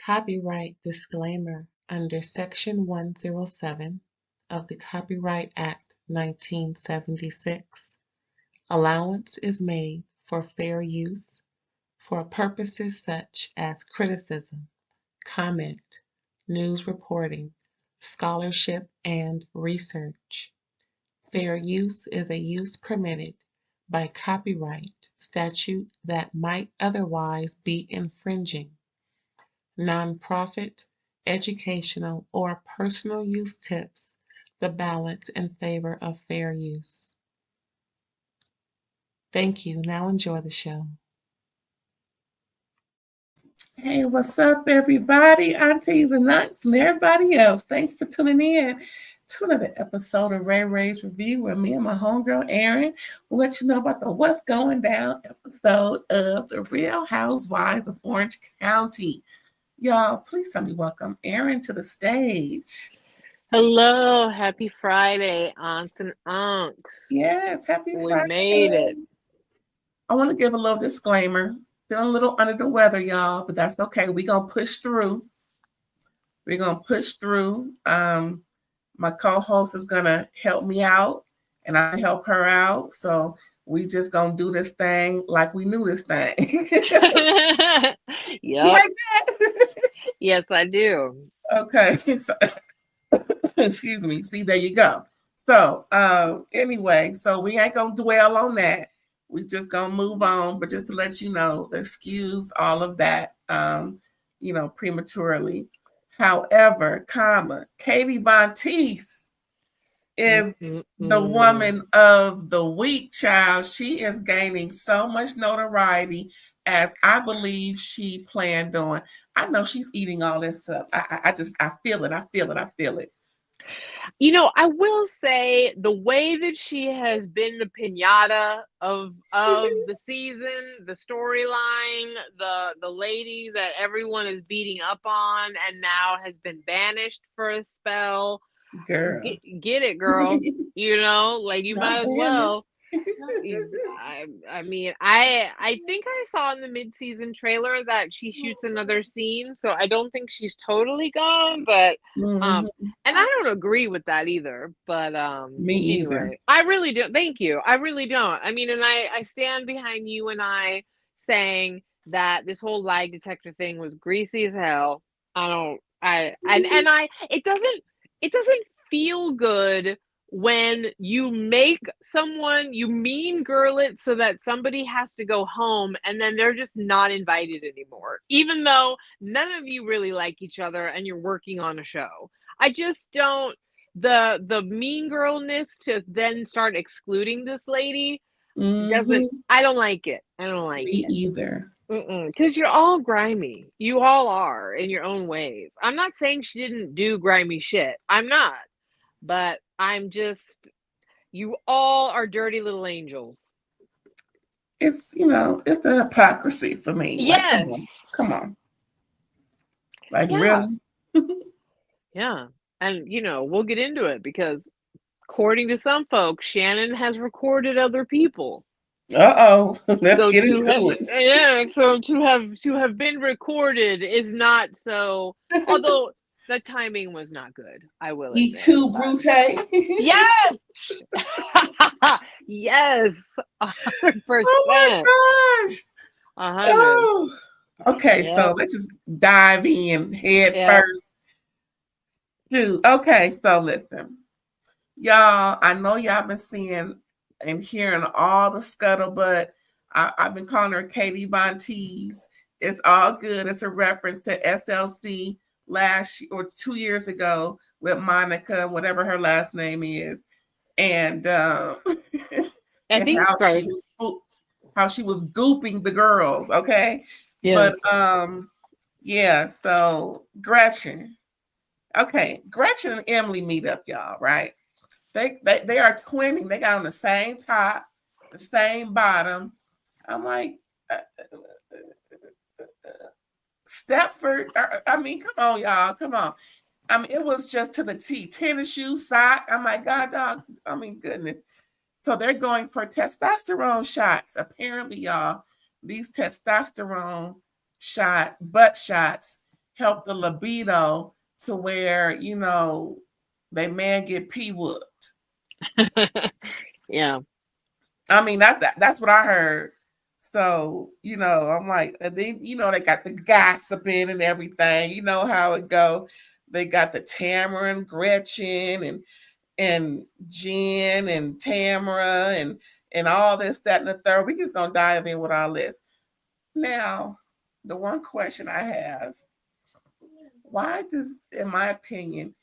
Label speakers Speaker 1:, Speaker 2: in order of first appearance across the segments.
Speaker 1: Copyright disclaimer under Section 107 of the Copyright Act 1976. Allowance is made for fair use for purposes such as criticism, comment, news reporting, scholarship, and research. Fair use is a use permitted by copyright statute that might otherwise be infringing. Nonprofit, educational, or personal use tips the balance in favor of fair use. Thank you. Now enjoy the show.
Speaker 2: Hey, what's up, everybody? Aunties and aunts and everybody else. Thanks for tuning in to another episode of RAERAEs Review, where me and my homegirl Erin will let you know about the What's Going Down episode of The Real Housewives of Orange County. Y'all, please help me welcome Erin to the stage.
Speaker 3: Hello, happy Friday, aunts and unks.
Speaker 2: Yes, happy Friday.
Speaker 3: We made it.
Speaker 2: I want to give a little disclaimer. Feeling a little under the weather, y'all, but that's okay. We're going to push through. We're going to push through. My co-host is going to help me out, and I help her out. So we just going to do this thing like we knew this thing.
Speaker 3: Yep.
Speaker 2: Like that?
Speaker 3: Yes, I do.
Speaker 2: Okay. So, excuse me. See, there you go. So anyway, so we ain't going to dwell on that. We just going to move on. But just to let you know, excuse all of that, prematurely. However, Katie Von Teeth is the woman of the week, child. She is gaining so much notoriety as I believe she planned on. I know she's eating all this up. I feel it. I feel it.
Speaker 3: You know, I will say the way that she has been the piñata of the season, the storyline, the lady that everyone is beating up on and now has been banished for a spell.
Speaker 2: Girl.
Speaker 3: Get it, girl. You know, like you might as well. I mean, I think I saw in the mid-season trailer that she shoots another scene, so I don't think she's totally gone, but and I don't agree with that either, but
Speaker 2: me either.
Speaker 3: Anyway, I really do. Thank you. I really don't. I mean, and I stand behind you and I saying that this whole lie detector thing was greasy as hell. It doesn't feel good when you make someone, you mean girl it so that somebody has to go home and then they're just not invited anymore, even though none of you really like each other and you're working on a show. I just don't, the mean girlness to then start excluding this lady doesn't, I don't like it. I don't like
Speaker 2: Me
Speaker 3: it.
Speaker 2: either.
Speaker 3: Because you're all grimy. You all are in your own ways. I'm not saying she didn't do grimy shit. I'm not. But I'm just, you all are dirty little angels.
Speaker 2: It's, it's the hypocrisy for me.
Speaker 3: Yes.
Speaker 2: Like, come on. Like, really?
Speaker 3: Yeah. And, we'll get into it because according to some folks, Shannon has recorded other people.
Speaker 2: Uh-oh. Let's get into it.
Speaker 3: Yeah, so to have been recorded is not so, although the timing was not good, I will admit.
Speaker 2: E2 Brute.
Speaker 3: Yes! Yes! 100%.
Speaker 2: Oh my gosh!
Speaker 3: 100.
Speaker 2: Oh. Okay, so let's just dive in head first. Dude, okay, so listen. Y'all, I know y'all been seeing and hearing all the scuttlebutt. I've been calling her Katie Von Teese. It's all good. It's a reference to SLC last or 2 years ago with Monica, whatever her last name is, and and how she was gooping the girls. Okay, yes. But so Gretchen. Okay, Gretchen and Emily meet up, y'all. Right? They are twinning. They got on the same top, the same bottom. I'm like, Stepford. I mean, come on, y'all. Come on. I mean, it was just to the T. Tennis shoe, sock. I'm like, God, dog. I mean, goodness. So they're going for testosterone shots. Apparently, y'all, these testosterone butt shots help the libido to where, you know, they man get pee whooped.
Speaker 3: Yeah.
Speaker 2: I mean, that's what I heard. So, you know, I'm like, and then, you know, they got the gossiping and everything. You know how it go. They got the Tamara and Gretchen and Jen and Tamara and all this, that, and the third. We just gonna dive in with our list. Now, the one question I have, why does, in my opinion,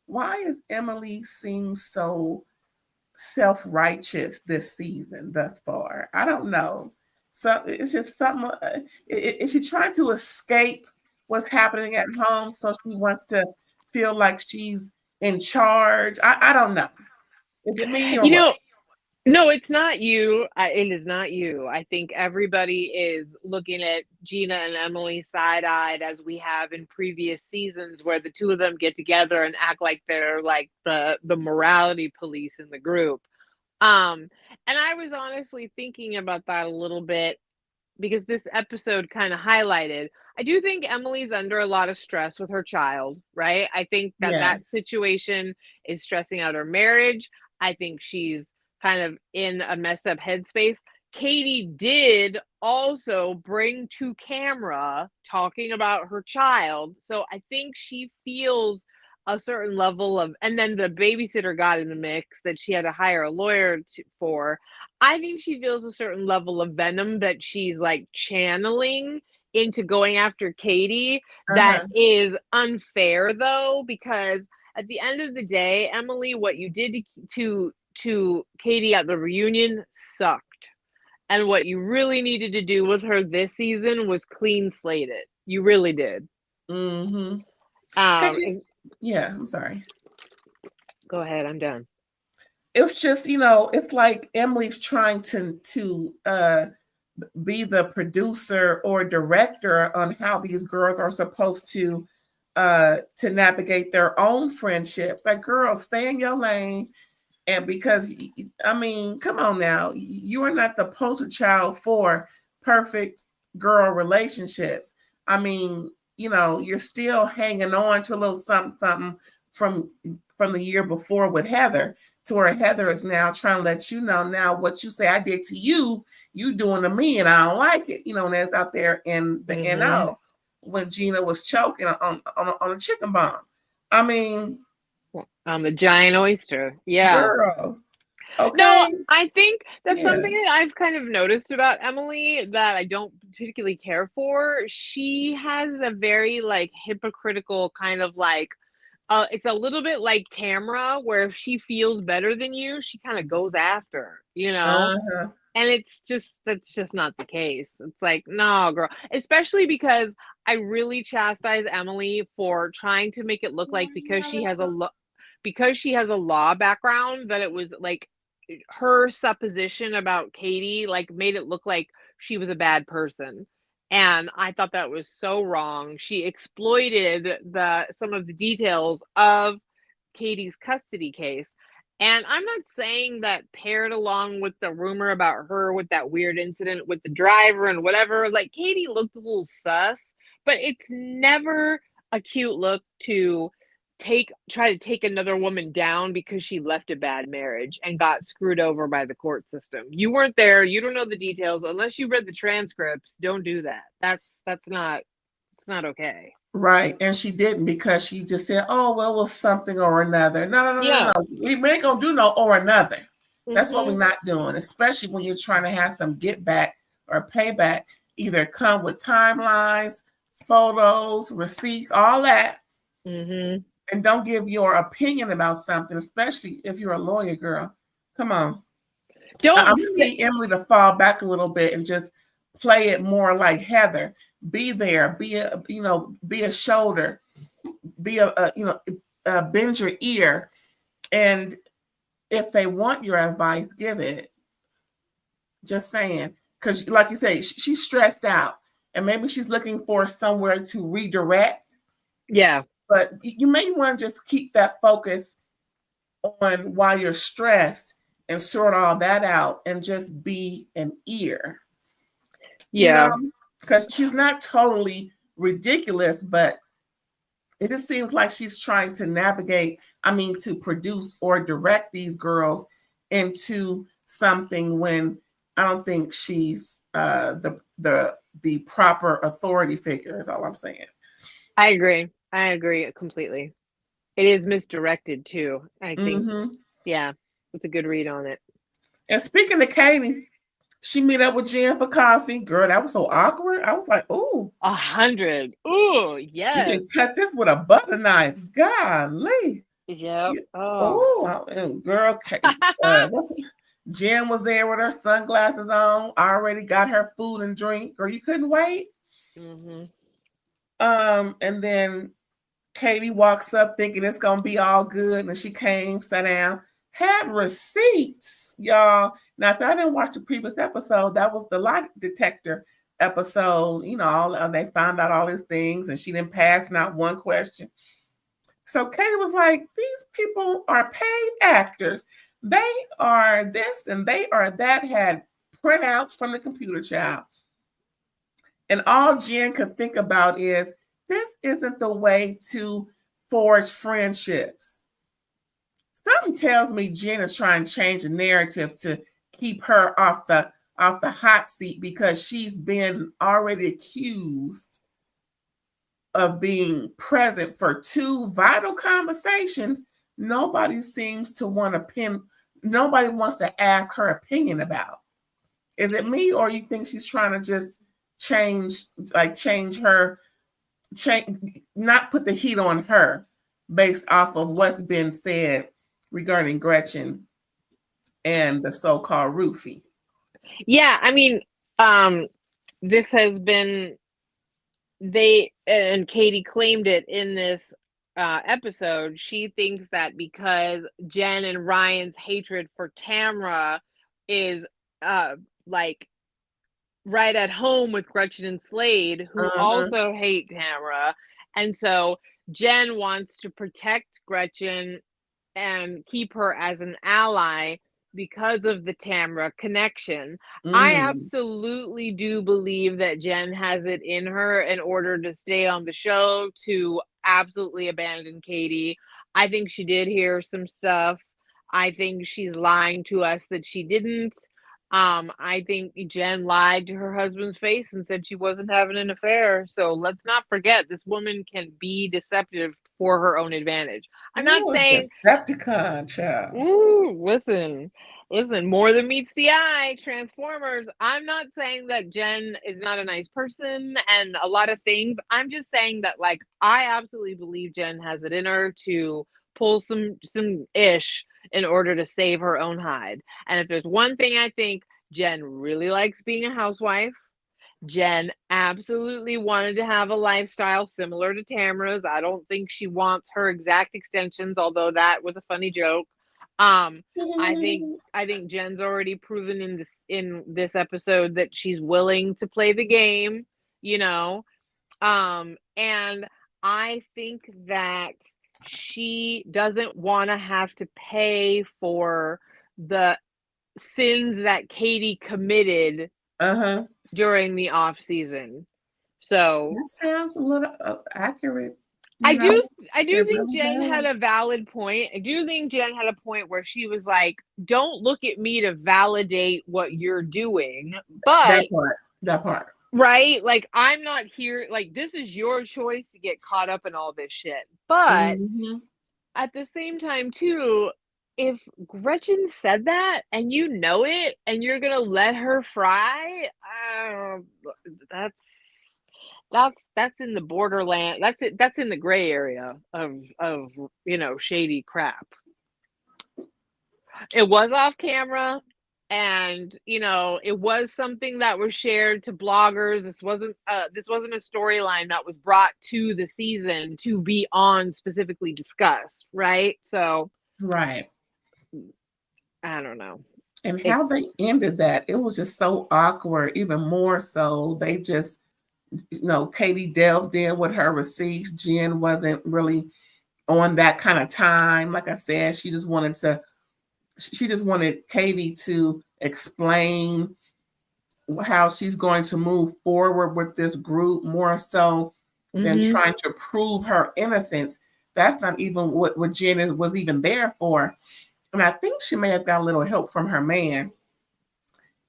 Speaker 2: why does Emily seem so self-righteous this season thus far? I don't know. So it's just something. Is she trying to escape what's happening at home? So she wants to feel like she's in charge. I don't know. Is it me or
Speaker 3: You
Speaker 2: what?
Speaker 3: know, no, it's not you. It is not you. I think everybody is looking at Gina and Emily side-eyed as we have in previous seasons where the two of them get together and act like they're like the morality police in the group. And I was honestly thinking about that a little bit because this episode kind of highlighted. I do think Emily's under a lot of stress with her child, right? I think that
Speaker 2: Yeah.
Speaker 3: that situation is stressing out her marriage. I think she's kind of in a messed up headspace. Katie did also bring to camera talking about her child. So I think she feels a certain level of, and then the babysitter got in the mix that she had to hire a lawyer for. I think she feels a certain level of venom that she's like channeling into going after Katie. That
Speaker 2: Uh-huh.
Speaker 3: is unfair though, because at the end of the day, Emily, what you did to Katie at the reunion sucked. And what you really needed to do with her this season was clean slate it. You really did.
Speaker 2: Mm-hmm. Yeah, I'm sorry.
Speaker 3: Go ahead, I'm done.
Speaker 2: It's just, you know, it's like Emily's trying to be the producer or director on how these girls are supposed to navigate their own friendships. Like, girls, stay in your lane. And because, I mean, come on now, you are not the poster child for perfect girl relationships. I mean, you know, you're still hanging on to a little something, something from the year before with Heather, to where Heather is now trying to let you know now what you say I did to you, you doing to me, and I don't like it. You know, and that's out there in the NO when Gina was choking on a chicken bone. I mean,
Speaker 3: on the giant oyster. Yeah.
Speaker 2: girl.
Speaker 3: No,
Speaker 2: Okay.
Speaker 3: I think that's
Speaker 2: Yeah.
Speaker 3: something that I've kind of noticed about Emily that I don't particularly care for. She has a very like hypocritical kind of like it's a little bit like Tamara, where if she feels better than you, she kind of goes after, you know?
Speaker 2: Uh-huh.
Speaker 3: And that's just not the case. It's like, no, girl. Especially because I really chastise Emily for trying to make it look like because she has a law background that it was like her supposition about Katie like made it look like she was a bad person. And I thought that was so wrong. She exploited some of the details of Katie's custody case. And I'm not saying that paired along with the rumor about her with that weird incident with the driver and whatever, like Katie looked a little sus, but it's never a cute look to try to take another woman down because she left a bad marriage and got screwed over by the court system. You weren't there, you don't know the details. Unless you read the transcripts, don't do that. That's not it's not okay.
Speaker 2: Right. And she didn't, because she just said, oh, well, it was something or another.
Speaker 3: Yeah.
Speaker 2: No. We ain't going to do no or another. That's what we're
Speaker 3: Mm-hmm.
Speaker 2: not doing, especially when you're trying to have some get back or payback. Either come with timelines, photos, receipts, all that.
Speaker 3: Mm-hmm.
Speaker 2: And don't give your opinion about something, especially if you're a lawyer, girl. Come on. I'm
Speaker 3: Don't
Speaker 2: going to need Emily to fall back a little bit and just play it more like Heather. Be there, be a shoulder, be bend your ear. And if they want your advice, give it. Just saying. Because like you say, she's stressed out and maybe she's looking for somewhere to redirect.
Speaker 3: Yeah.
Speaker 2: But you may want to just keep that focus on while you're stressed and sort all that out and just be an ear.
Speaker 3: Yeah.
Speaker 2: Because she's not totally ridiculous, but it just seems like she's trying to to produce or direct these girls into something when I don't think she's the proper authority figure is all I'm saying.
Speaker 3: I agree completely. It is misdirected too, I think. Mm-hmm. Yeah, it's a good read on it.
Speaker 2: And speaking of Katie, she meet up with Jen for coffee. Girl, that was so awkward. I was like, ooh.
Speaker 3: 100. Ooh, yes.
Speaker 2: You can cut this with a butter knife. Golly.
Speaker 3: Yep.
Speaker 2: Oh, girl. Jen was there with her sunglasses on. Already got her food and drink. Girl, you couldn't wait.
Speaker 3: Mm-hmm.
Speaker 2: And then Katie walks up thinking it's gonna be all good, and she came, sat down, had receipts, y'all. Now, if I didn't watch the previous episode, that was the lie detector episode. You know, they found out all these things, and she didn't pass not one question. So Katie was like, "These people are paid actors. They are this and they are that." Had printouts from the computer child, and all Jen could think about is, this isn't the way to forge friendships. Something tells me Jen is trying to change the narrative to keep her off the hot seat because she's been already accused of being present for 2 vital conversations. Nobody seems to want nobody wants to ask her opinion about. Is it me, or you think she's trying to just change her, not put the heat on her based off of what's been said regarding Gretchen and the so-called roofie?
Speaker 3: Yeah, I mean, this has been, and Katie claimed it in this episode. She thinks that because Jen and Ryan's hatred for Tamra is like right at home with Gretchen and Slade, who also hate Tamra, and so Jen wants to protect Gretchen and keep her as an ally because of the Tamra connection. I absolutely do believe that Jen has it in her in order to stay on the show to absolutely abandon Katie. I think she did hear some stuff. I think she's lying to us that she didn't. I think Jen lied to her husband's face and said she wasn't having an affair. So let's not forget, this woman can be deceptive for her own advantage. I'm not saying
Speaker 2: Decepticon, child.
Speaker 3: Ooh, listen, more than meets the eye, Transformers. I'm not saying that Jen is not a nice person and a lot of things. I'm just saying that, like, I absolutely believe Jen has it in her to pull some ish in order to save her own hide. And if there's one thing I think, Jen really likes being a housewife. Jen absolutely wanted to have a lifestyle similar to Tamara's. I don't think she wants her exact extensions, although that was a funny joke. I think Jen's already proven in this episode that she's willing to play the game, you know. And I think that she doesn't want to have to pay for the sins that Katie committed during the off season. So
Speaker 2: that sounds a little accurate.
Speaker 3: I do think Jen had a valid point. I do think Jen had a point where she was like, don't look at me to validate what you're doing. But
Speaker 2: that part.
Speaker 3: Right? Like, I'm not here, like, this is your choice to get caught up in all this shit. But at the same time, too, if Gretchen said that and you know it and you're gonna let her fry, that's in the borderland. That's in the gray area of shady crap. It was off camera, and it was something that was shared to bloggers. This wasn't a storyline that was brought to the season to be on specifically discussed, right? So
Speaker 2: right.
Speaker 3: I don't know.
Speaker 2: And how they ended that, it was just so awkward. Even more so, they just, Katie delved in with her receipts. Jen wasn't really on that kind of time. Like I said, she just wanted Katie to explain how she's going to move forward with this group, more so than trying to prove her innocence. That's not even what Jen was even there for. And I think she may have got a little help from her man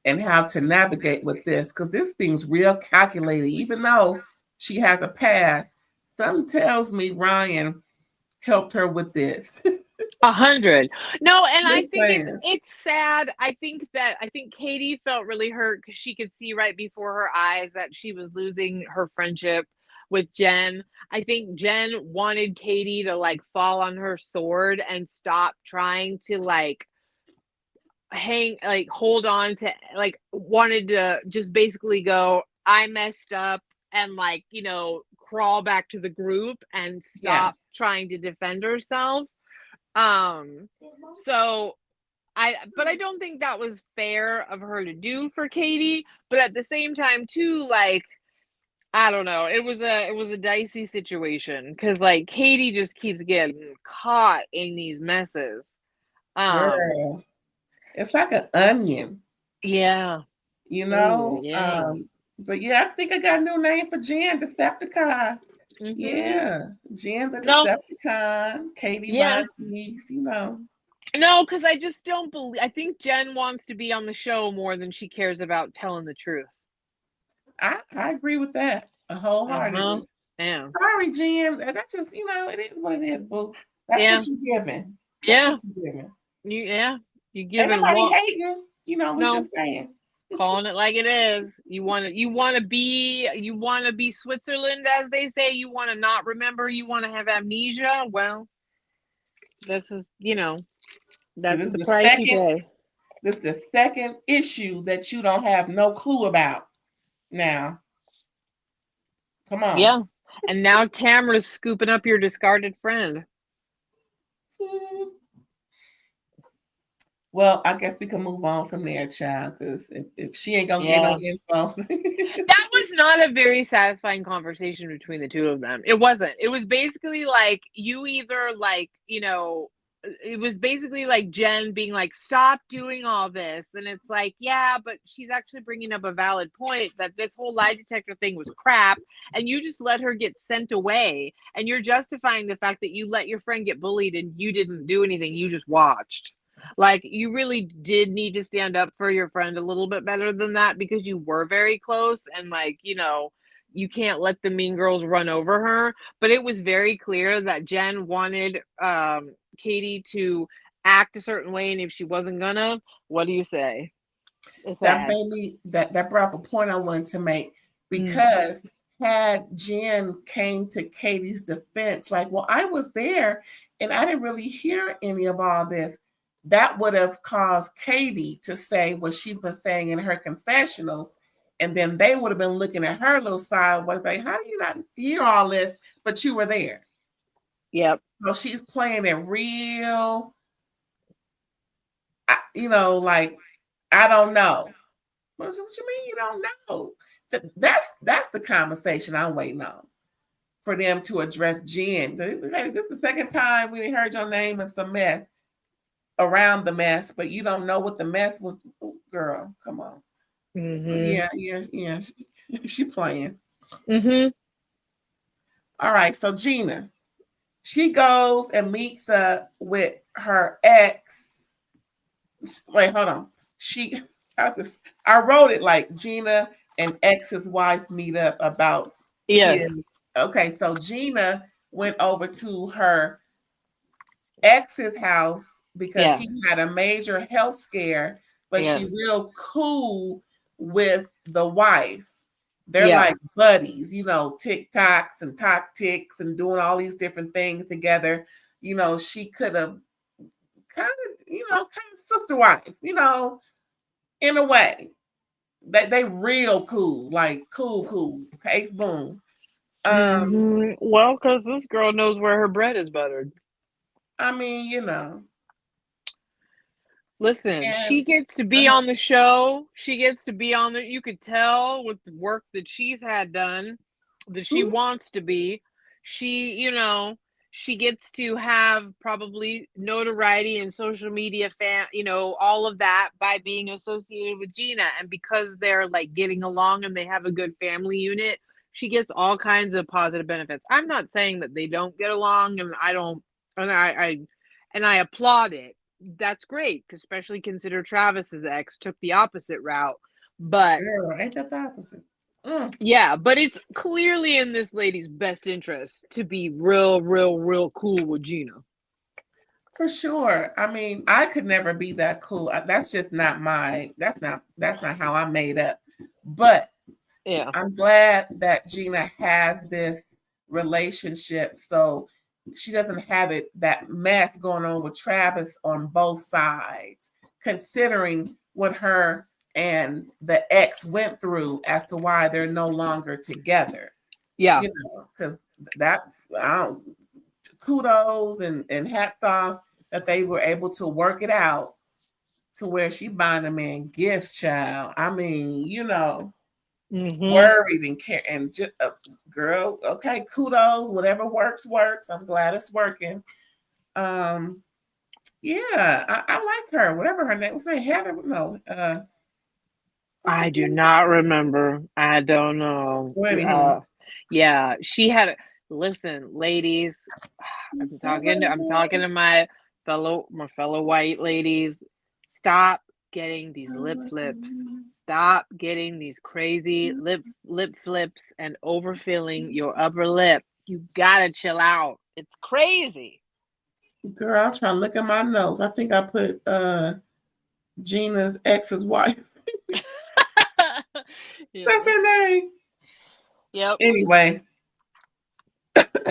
Speaker 2: and how to navigate with this, because this thing's real calculated. Even though she has a past, something tells me Ryan helped her with this.
Speaker 3: 100. No, and I
Speaker 2: Just
Speaker 3: think
Speaker 2: saying.
Speaker 3: it's sad. I think Katie felt really hurt because she could see right before her eyes that she was losing her friendship with Jen. I think Jen wanted Katie to like fall on her sword and stop trying to like hold on to, like, wanted to just basically go, I messed up, and like, crawl back to the group and stop trying to defend herself. So but I don't think that was fair of her to do for Katie, but at the same time too, like, I don't know, it was a dicey situation because like Katie just keeps getting caught in these messes.
Speaker 2: Girl, it's like an onion.
Speaker 3: Yeah. Ooh, yeah.
Speaker 2: But yeah, I think I got a new name for Jen, Decepticon. Yeah, Jen the
Speaker 3: No.
Speaker 2: Decepticon, Katie Von Teese,
Speaker 3: No, because I just don't believe. I think Jen wants to be on the show more than she cares about telling the truth.
Speaker 2: I agree with that wholeheartedly.
Speaker 3: Yeah.
Speaker 2: Sorry, Jen. That's just, it is what it is, boo. That's what you're giving. That's what you're giving.
Speaker 3: You giving.
Speaker 2: Ain't nobody hating. We just saying.
Speaker 3: Calling it like it is. You want to be Switzerland, as they say. You want to not remember. You want to have amnesia. Well, this is, that's the price you pay.
Speaker 2: This is the second issue that you don't have no clue about now. Come on.
Speaker 3: Yeah. And now Tamara's scooping up your discarded friend.
Speaker 2: Well, I guess we can move on from there, child, because if she ain't going to get no info.
Speaker 3: That was not a very satisfying conversation between the two of them. It wasn't. It was basically like, you either like, it was basically like Jen being like, stop doing all this. And it's like, yeah, but she's actually bringing up a valid point that this whole lie detector thing was crap. And you just let her get sent away. And you're justifying the fact that you let your friend get bullied and you didn't do anything. You just watched. Like, you really did need to stand up for your friend a little bit better than that, because you were very close, and like, you can't let the mean girls run over her. But it was very clear that Jen wanted Katie to act a certain way, and if she wasn't gonna, what do you say?
Speaker 2: That made me that brought up a point I wanted to make, because had Jen came to Katie's defense, like, well, I was there and I didn't really hear any of all this, that would have caused Katie to say what she's been saying in her confessionals. And then they would have been looking at her little sideways, like, how do you not hear all this? But you were there.
Speaker 3: Yep.
Speaker 2: So she's playing it real, like, I don't know. What you mean you don't know? That's the conversation I'm waiting on, for them to address Jen. This is the second time we heard your name in some mess around the mess, but you don't know what the mess was. Girl, come on. So yeah. She playing. All right, so Gina, she goes and meets up with her ex. Wait, hold on. I wrote it like Gina and ex's wife meet up about
Speaker 3: Yes.
Speaker 2: Okay, so Gina went over to her ex's house because he had a major health scare, but she's real cool with the wife. They're like buddies, TikToks and tactics and doing all these different things together. She could have kind of sister wife, in a way. They real cool, like cool. Case boom.
Speaker 3: Well, because this girl knows where her bread is buttered.
Speaker 2: I mean,
Speaker 3: Listen, she gets to be on the show. She gets to be on you could tell with the work that she's had done that she wants to be. She, she gets to have probably notoriety and social media all of that by being associated with Gina. And because they're like getting along and they have a good family unit, she gets all kinds of positive benefits. I'm not saying that they don't get along, and I applaud it. That's great, especially consider Travis's ex took the opposite route. But
Speaker 2: girl, ain't that the opposite?
Speaker 3: Yeah, but it's clearly in this lady's best interest to be real cool with Gina.
Speaker 2: For sure. I mean, I could never be that cool. That's just not that's not how I'm made up. But
Speaker 3: yeah,
Speaker 2: I'm glad that Gina has this relationship so she doesn't have that mess going on with Travis on both sides, considering what her and the ex went through as to why they're no longer together.
Speaker 3: Yeah.
Speaker 2: You know, because that kudos and hats off that they were able to work it out to where she buying a man gifts, child. I mean, you know, worried and care and just girl, okay, kudos, whatever works. I'm glad it's working. Yeah, I like her, whatever her name was. Heather, no,
Speaker 3: I do not remember. I don't know. Yeah, she had. Listen, ladies, I'm talking to my fellow white ladies. Stop getting these lip flips. Stop getting these crazy lip flips and overfilling your upper lip. You gotta chill out. It's crazy.
Speaker 2: Girl, I'm trying to look at my notes. I think I put Gina's ex's wife.
Speaker 3: Yeah.
Speaker 2: That's her name.
Speaker 3: Yep.
Speaker 2: Anyway,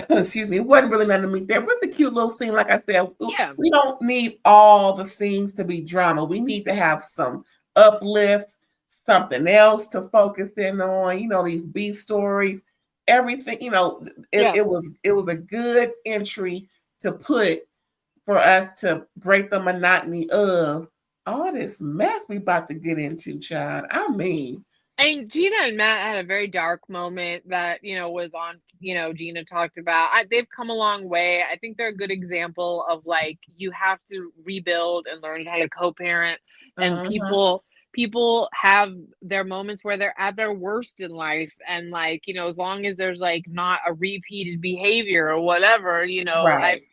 Speaker 2: excuse me, it wasn't really nothing to me. There was a cute little scene, like I said.
Speaker 3: Yeah.
Speaker 2: We don't need all the scenes to be drama. We need to have some uplift, something else to focus in on. You know, these B stories, everything. You know, it was a good entry to put for us to break the monotony of all this mess we about to get into, child. I mean,
Speaker 3: and Gina and Matt had a very dark moment that, you know, was on, you know, Gina talked about. They've come a long way. I think they're a good example of, like, you have to rebuild and learn how to co-parent. And people have their moments where they're at their worst in life. And, like, you know, as long as there's, like, not a repeated behavior or whatever, you know,
Speaker 2: right.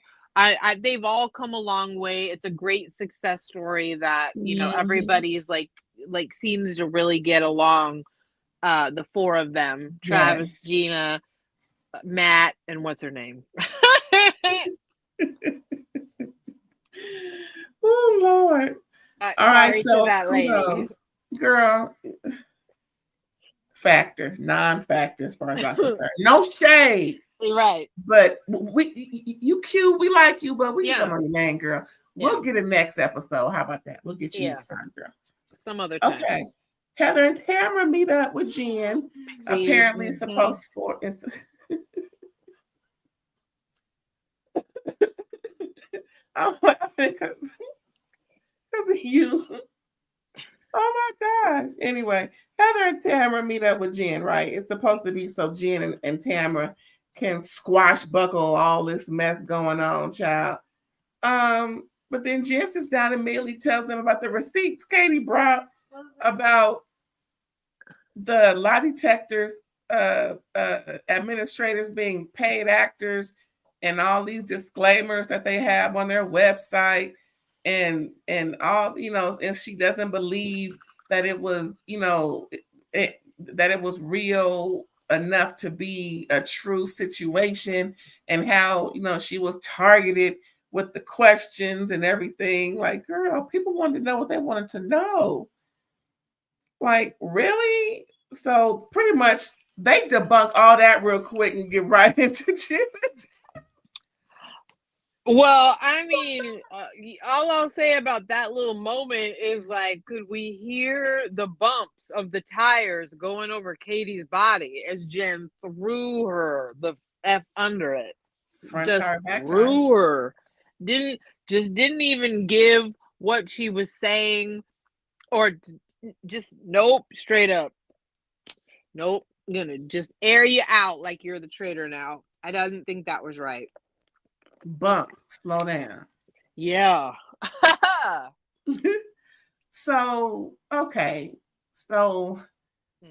Speaker 3: they've all come a long way. It's a great success story that, you know, everybody's like seems to really get along. The four of them, Travis, Gina, Matt, and what's her name?
Speaker 2: Oh Lord. All right, so
Speaker 3: that lady.
Speaker 2: Girl, non-factor as far as I'm concerned. No shade.
Speaker 3: Right.
Speaker 2: But you cute, we like you, but we just don't know your name, girl. We'll get a next episode. How about that? We'll get you next time, girl.
Speaker 3: Some other time.
Speaker 2: Okay. Heather and Tamara meet up with Jen. Apparently it's supposed for it's I'm laughing because of you. Oh my gosh. Anyway, Heather and Tamara meet up with Jen, right? It's supposed to be so Jen and Tamara can squash buckle all this mess going on, child. But then Jen sits down and immediately tells them about the receipts Katie brought about the lie detectors, administrators being paid actors, and all these disclaimers that they have on their website, and all, you know, and she doesn't believe that it was, you know, that it was real enough to be a true situation, and how, you know, she was targeted with the questions and everything. Like, girl, people wanted to know what they wanted to know. Like, really? So pretty much they debunk all that real quick and get right into Janet.
Speaker 3: Well, I mean, all I'll say about that little moment is, like, could we hear the bumps of the tires going over Katie's body as Jen threw her the F under it?
Speaker 2: Front
Speaker 3: just
Speaker 2: tire, back
Speaker 3: threw her. Didn't even give what she was saying, or just nope, straight up. Nope, I'm gonna just air you out like you're the traitor now. I didn't think that was right.
Speaker 2: Bump, slow down.
Speaker 3: Yeah.
Speaker 2: So, okay. So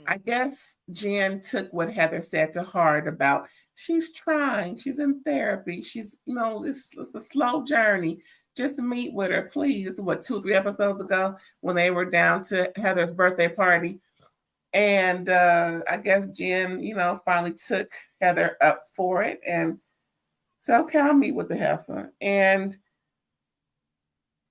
Speaker 2: I guess Jen took what Heather said to heart about she's trying, she's in therapy, she's, it's a slow journey. Just meet with her, please. What, 2 or 3 episodes ago when they were down to Heather's birthday party. And I guess Jen, finally took Heather up for it and said, okay, I'll meet with the heifer. And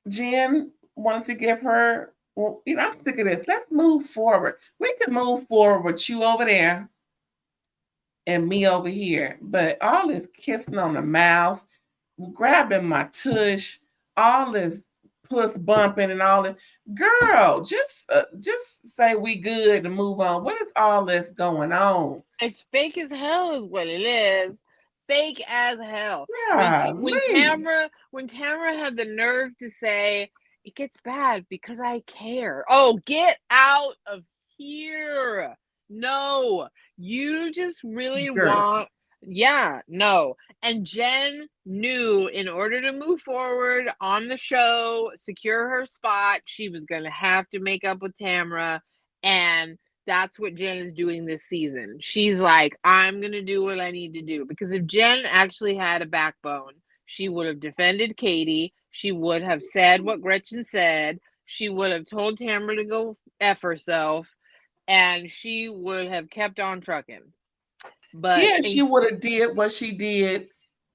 Speaker 2: Jen wanted to give her, well, I'm sick of this. Let's move forward. We can move forward with you over there and me over here. But all this kissing on the mouth, grabbing my tush, all this puss bumping and all that. Girl, just say we good and move on. What is all this going on?
Speaker 3: It's fake as hell is what it is. Fake as hell.
Speaker 2: Yeah,
Speaker 3: when Tamara had the nerve to say, it gets bad because I care. Oh, get out of here. No, you just really want, yeah, no. And Jen knew in order to move forward on the show, secure her spot, she was going to have to make up with Tamara. And that's what Jen is doing this season. She's like, I'm going to do what I need to do. Because if Jen actually had a backbone, she would have defended Katie. She would have said what Gretchen said. She would have told Tamara to go F herself. And she would have kept on trucking. But
Speaker 2: yeah, she would have did what she did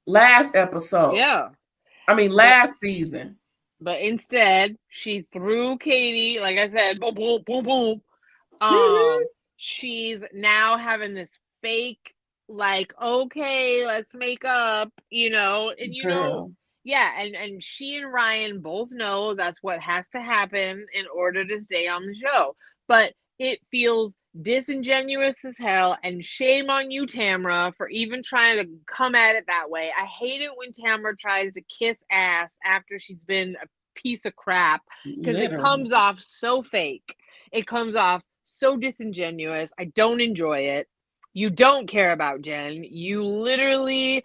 Speaker 2: last episode.
Speaker 3: Yeah.
Speaker 2: I mean, last season.
Speaker 3: But instead, she threw Katie, like I said, boom, boom, boom, boom. She's now having this fake, like, okay, let's make up, and yeah, and she and Ryan both know that's what has to happen in order to stay on the show. But it feels disingenuous as hell, and shame on you, Tamara, for even trying to come at it that way. I hate it when Tamara tries to kiss ass after she's been a piece of crap, because it comes off so fake. It comes off so disingenuous. I don't enjoy it. You don't care about Jen. You literally,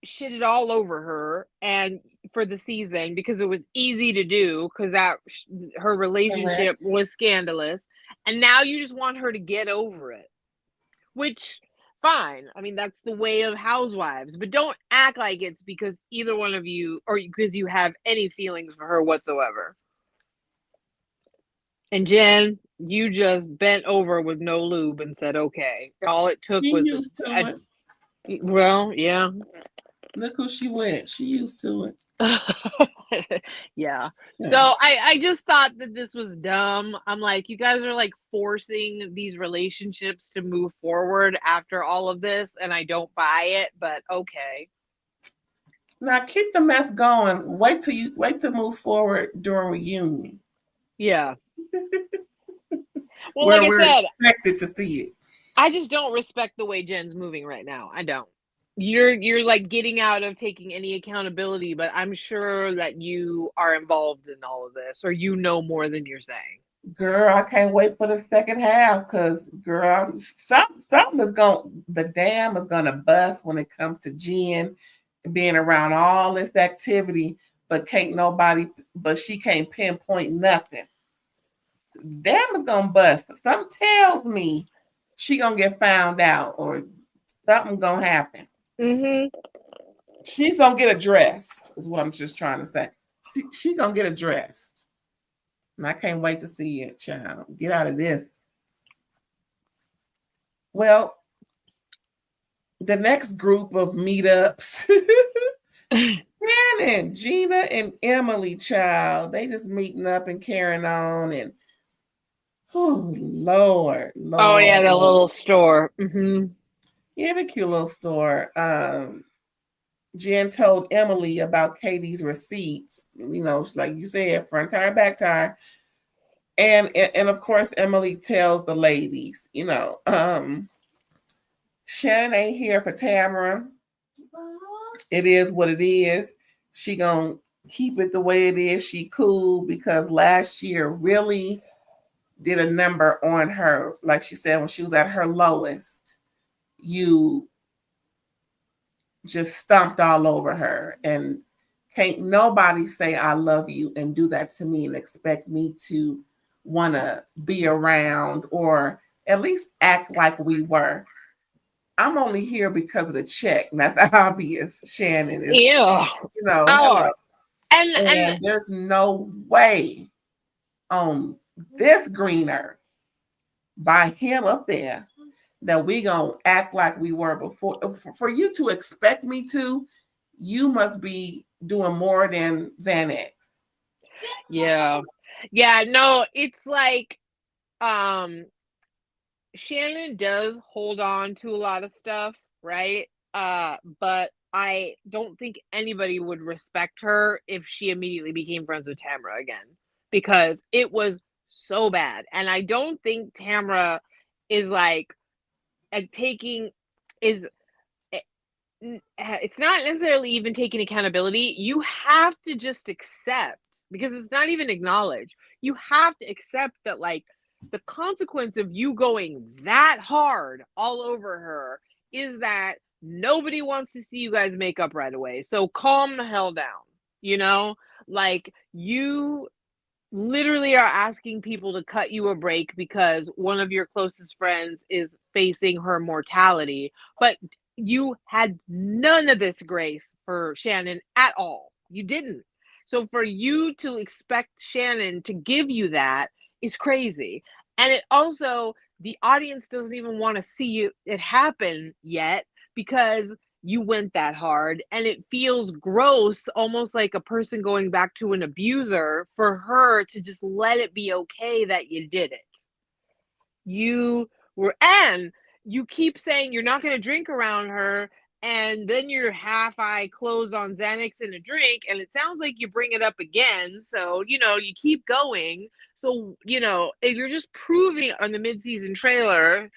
Speaker 3: shitted all over her and for the season because it was easy to do because her relationship was scandalous, and now you just want her to get over it, which fine. I mean, that's the way of housewives, but don't act like it's because either one of you or because you have any feelings for her whatsoever. And Jen, you just bent over with no lube and said, okay. All it took was
Speaker 2: used to
Speaker 3: it. Well, yeah.
Speaker 2: Look who she went. She used to it.
Speaker 3: Yeah. So I just thought that this was dumb. I'm like, you guys are like forcing these relationships to move forward after all of this, and I don't buy it, but okay.
Speaker 2: Now keep the mess going. Wait to move forward during reunion.
Speaker 3: Yeah. Well,
Speaker 2: where
Speaker 3: like
Speaker 2: we're
Speaker 3: I said,
Speaker 2: expected to see it.
Speaker 3: I just don't respect the way Jen's moving right now. I don't. You're like getting out of taking any accountability, but I'm sure that you are involved in all of this, or you know more than you're saying.
Speaker 2: Girl, I can't wait for the second half because, girl, something is the dam is gonna bust when it comes to Jen being around all this activity, but she can't pinpoint nothing. Dam is gonna bust. Something tells me she gonna get found out or something gonna happen.
Speaker 3: Mm-hmm.
Speaker 2: She's gonna get addressed, is what I'm just trying to say. She's gonna get addressed. And I can't wait to see it, child. Get out of this. Well, the next group of meetups, Shannon, Gina, and Emily, child, they just meeting up and carrying on. And oh, Lord.
Speaker 3: Oh, yeah, the little store. Mm-hmm.
Speaker 2: Yeah, the cute little store. Jen told Emily about Katie's receipts, like you said, front tire, back tire. And of course, Emily tells the ladies, Shannon ain't here for Tamara. It is what it is. She gonna keep it the way it is. She cool because last year really did a number on her. Like she said, when she was at her lowest, you just stomped all over her. And can't nobody say I love you and do that to me and expect me to want to be around or at least act like we were. I'm only here because of the check. And that's obvious. Shannon is,
Speaker 3: Yeah.
Speaker 2: Hello.
Speaker 3: And
Speaker 2: there's no way on this green earth by him up there that we gonna act like we were before. For you to expect me to, you must be doing more than Xanax.
Speaker 3: Yeah. No, it's like Shannon does hold on to a lot of stuff, right? But I don't think anybody would respect her if she immediately became friends with Tamra again, because it was so bad. And I don't think Tamra is like taking is it's not necessarily even taking accountability. You have to just accept, because it's not even acknowledged. You have to accept that, like, the consequence of you going that hard all over her is that nobody wants to see you guys make up right away. So calm the hell down. Like, you literally are asking people to cut you a break because one of your closest friends is facing her mortality, but you had none of this grace for Shannon at all. You didn't. So for you to expect Shannon to give you that is crazy. And it also, the audience doesn't even want to see it happen yet because you went that hard, and it feels gross, almost like a person going back to an abuser, for her to just let it be okay that you did it. And you keep saying you're not going to drink around her, and then you're half-eye closed on Xanax and a drink, and it sounds like you bring it up again. So, you keep going. So, if you're just proving on the mid-season trailer,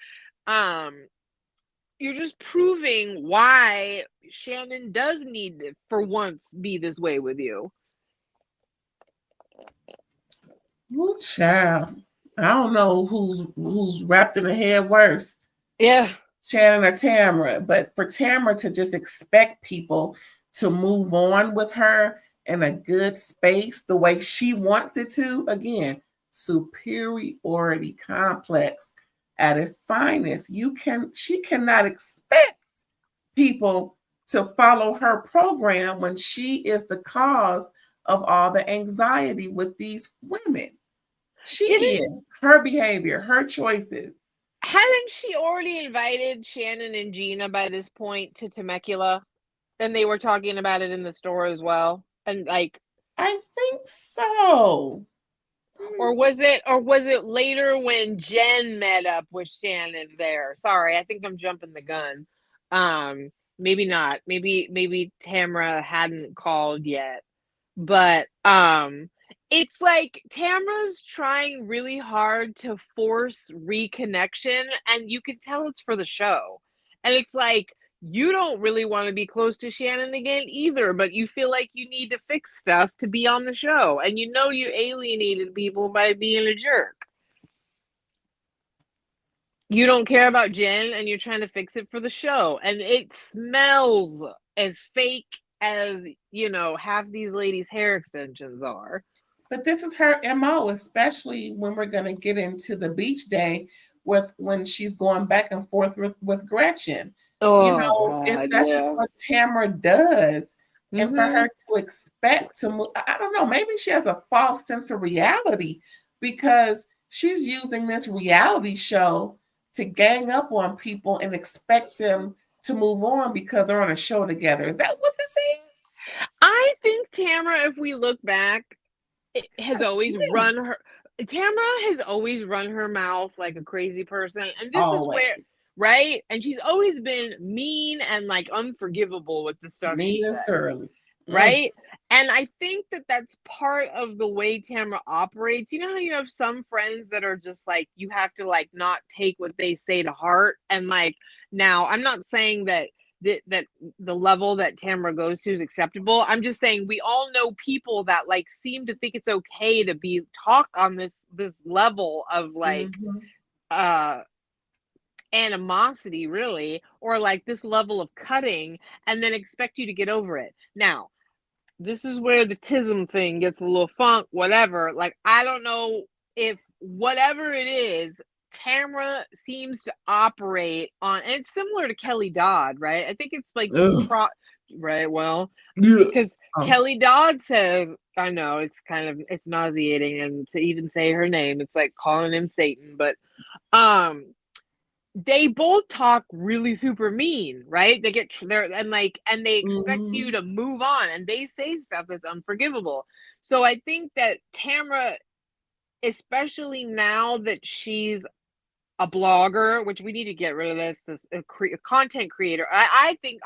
Speaker 3: you're just proving why Shannon does need to, for once, be this way with you.
Speaker 2: Well, child, I don't know who's wrapped in the head worse.
Speaker 3: Yeah.
Speaker 2: Shannon or Tamra, but for Tamra to just expect people to move on with her in a good space the way she wants it to, again, superiority complex at its finest. She cannot expect people to follow her program when she is the cause of all the anxiety with these women. She is. Her behavior, her choices.
Speaker 3: Hadn't she already invited Shannon and Gina by this point to Temecula? And they were talking about it in the store as well. And like,
Speaker 2: I think so.
Speaker 3: Or was it later when Jen met up with Shannon there? Sorry, I think I'm jumping the gun. Maybe not. Maybe Tamra hadn't called yet. But it's like Tamra's trying really hard to force reconnection, and you can tell it's for the show. And it's like, you don't really want to be close to Shannon again either, but you feel like you need to fix stuff to be on the show. And you alienated people by being a jerk. You don't care about Jen, and you're trying to fix it for the show. And it smells as fake as, half these ladies' hair extensions are.
Speaker 2: But this is her MO, especially when we're going to get into the beach day when she's going back and forth with Gretchen.
Speaker 3: God,
Speaker 2: that's just what Tamra does.
Speaker 3: Mm-hmm.
Speaker 2: And for her to expect to move, I don't know, maybe she has a false sense of reality because she's using this reality show to gang up on people and expect them to move on because they're on a show together. Is that what this is?
Speaker 3: I think Tamra, if we look back, has always run her mouth like a crazy person. And this is where, right? And she's always been mean and like unforgivable with the stuff
Speaker 2: mean and surly.
Speaker 3: Right? And I think that that's part of the way Tamra operates. You know how you have some friends that are just like, you have to like not take what they say to heart. And like, now I'm not saying that the level that Tamra goes to is acceptable. I'm just saying we all know people that like seem to think it's okay to be talk on this level of like animosity, really, or like this level of cutting, and then expect you to get over it. Now, this is where the tism thing gets a little funk, whatever. Like, I don't know if whatever it is, Tamra seems to operate on, and it's similar to Kelly Dodd, right? I think it's like right. Well, because Kelly Dodd says, I know it's it's nauseating, and to even say her name, it's like calling him Satan. But they both talk really super mean, right? They get there and they expect you to move on, and they say stuff that's unforgivable. So I think that Tamra, especially now that she's a blogger, which we need to get rid of this a content creator. I think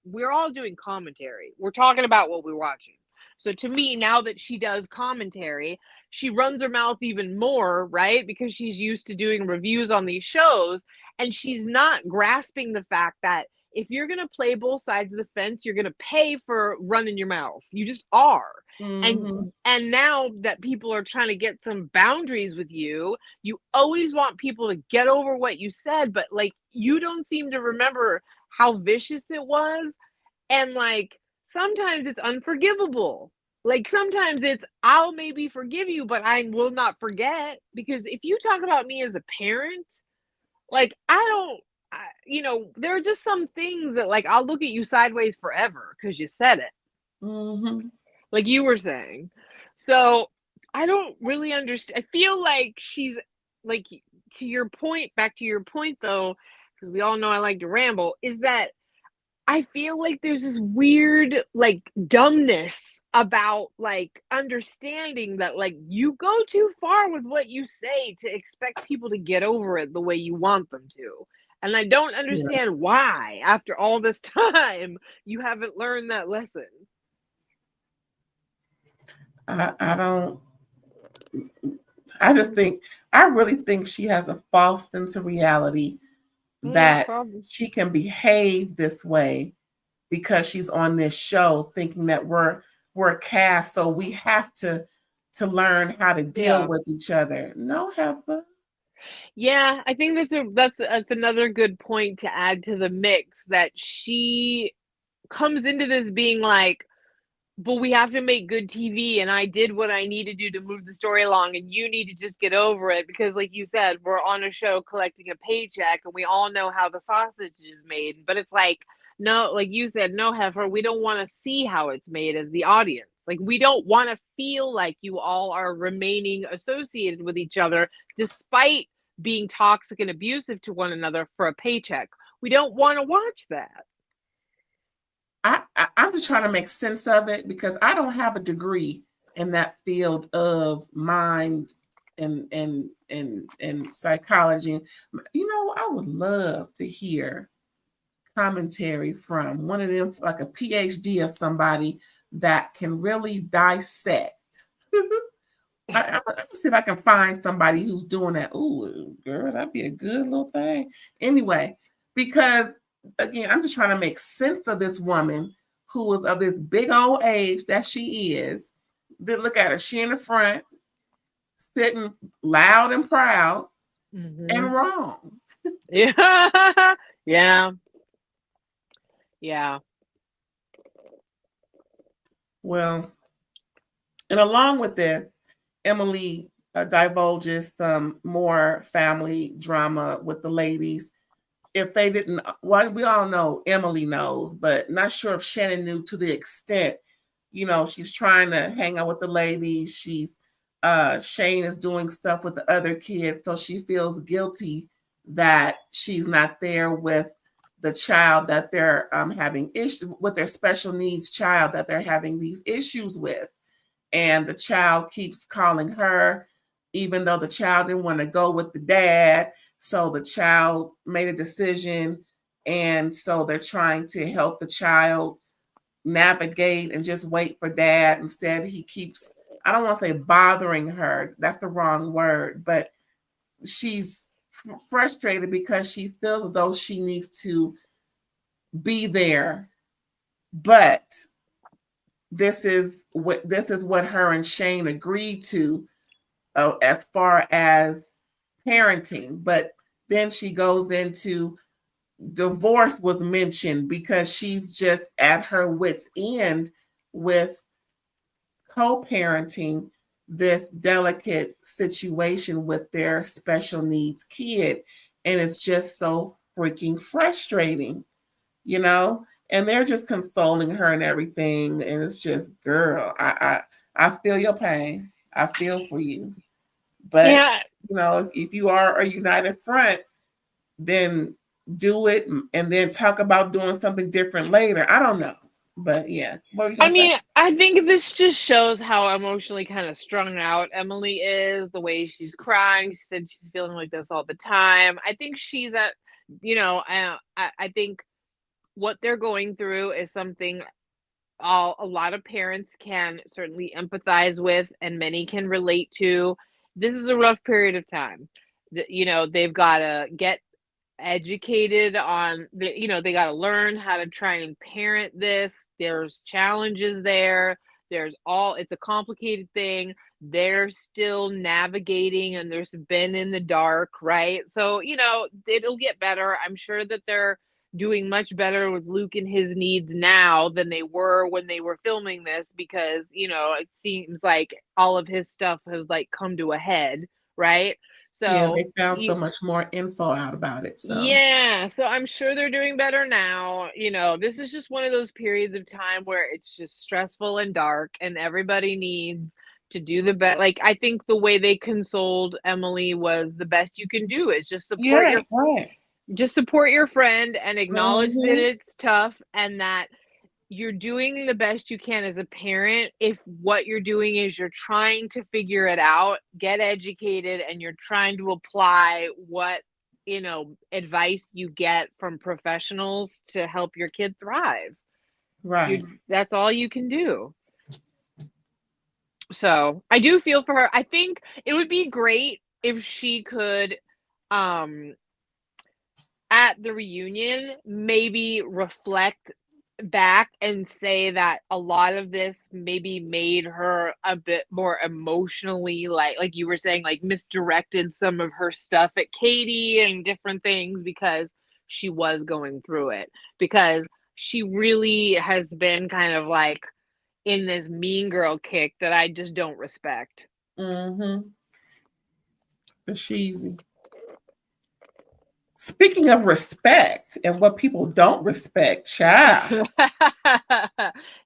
Speaker 3: we're all doing commentary. We're talking about what we're watching. So to me, now that she does commentary, she runs her mouth even more, right? Because she's used to doing reviews on these shows, and she's not grasping the fact that if you're going to play both sides of the fence, you're going to pay for running your mouth. You just are. And now that people are trying to get some boundaries with you, you always want people to get over what you said, but like you don't seem to remember how vicious it was. And like sometimes it's unforgivable. Like sometimes it's I'll maybe forgive you, but I will not forget. Because if you talk about me as a parent, like there are just some things that like I'll look at you sideways forever because you said it. Like you were saying. So I don't really understand. I feel like she's like, to your point, back to your point though, because we all know I like to ramble, is that I feel like there's this weird like dumbness about like understanding that like you go too far with what you say to expect people to get over it the way you want them to. And I don't understand why, after all this time, you haven't learned that lesson.
Speaker 2: I really think she has a false sense of reality that she can behave this way because she's on this show, thinking that we're a cast, so we have to learn how to deal with each other. No, Heifer.
Speaker 3: Yeah, I think that's another good point to add to the mix, that she comes into this being like, but we have to make good TV, and I did what I need to do to move the story along, and you need to just get over it because, like you said, we're on a show collecting a paycheck, and we all know how the sausage is made. But it's like, no, like you said, no, Heifer, we don't want to see how it's made as the audience. Like, we don't want to feel like you all are remaining associated with each other despite being toxic and abusive to one another for a paycheck. We don't want to watch that.
Speaker 2: I'm just trying to make sense of it because I don't have a degree in that field of mind and psychology. You know, I would love to hear commentary from one of them, like a PhD of somebody that can really dissect. I'm gonna see if I can find somebody who's doing that. Ooh, girl, that'd be a good little thing. Anyway, because again, I'm just trying to make sense of this woman who is of this big old age that she is. Then look at her. She in the front, sitting loud and proud and wrong.
Speaker 3: Yeah. Yeah. Yeah.
Speaker 2: Well, and along with this, Emily divulges some more family drama with the ladies. If they didn't, well, we all know Emily knows, but not sure if Shannon knew to the extent, you know, she's trying to hang out with the ladies. Shane is doing stuff with the other kids. So she feels guilty that she's not there with the child that they're having issues with, their special needs child that they're having these issues with. And the child keeps calling her, even though the child didn't want to go with the dad. So the child made a decision. And so they're trying to help the child navigate and just wait for dad. Instead, he keeps, I don't want to say bothering her. That's the wrong word. But she's frustrated because she feels as though she needs to be there. But this is what her and Shane agreed to as far as parenting. But then she goes into divorce was mentioned because she's just at her wit's end with co-parenting. this delicate situation with their special needs kid. And it's just so freaking frustrating, you know? And they're just consoling her and everything. And it's just, girl, I feel your pain. I feel for you. But,
Speaker 3: Yeah.
Speaker 2: you know, if you are a united front, then do it and then talk about doing something different later. I don't know. But yeah, what were you
Speaker 3: I
Speaker 2: gonna say?
Speaker 3: mean, I think this just shows how emotionally kind of strung out Emily is, the way she's crying. She said she's feeling like this all the time. I think she's at, I think what they're going through is something a lot of parents can certainly empathize with and many can relate to. This is a rough period of time. They've got to get educated on they got to learn how to try and parent this. There's challenges there. It's a complicated thing. They're still navigating and there's been in the dark, right? So it'll get better. I'm sure that they're doing much better with Luke and his needs now than they were when they were filming this, because it seems like all of his stuff has like come to a head, right?
Speaker 2: Yeah,
Speaker 3: So
Speaker 2: they found so much more info out about it. So
Speaker 3: yeah, so I'm sure they're doing better now. This is just one of those periods of time where it's just stressful and dark, and everybody needs to do the best. Like, I think the way they consoled Emily was the best you can do is just support
Speaker 2: yeah, right.
Speaker 3: your friend and acknowledge that
Speaker 2: Mm-hmm.
Speaker 3: it's tough and that you're doing the best you can as a parent. If what you're doing is you're trying to figure it out, get educated, and you're trying to apply what advice you get from professionals to help your kid thrive.
Speaker 2: Right.
Speaker 3: That's all you can do. So I do feel for her. I think it would be great if she could at the reunion maybe reflect back and say that a lot of this maybe made her a bit more emotionally, like you were saying, like misdirected some of her stuff at Katie and different things because she was going through it, because she really has been kind of like in this mean girl kick that I just don't respect.
Speaker 2: Mm-hmm. The cheesy. Speaking of respect and what people don't respect, child.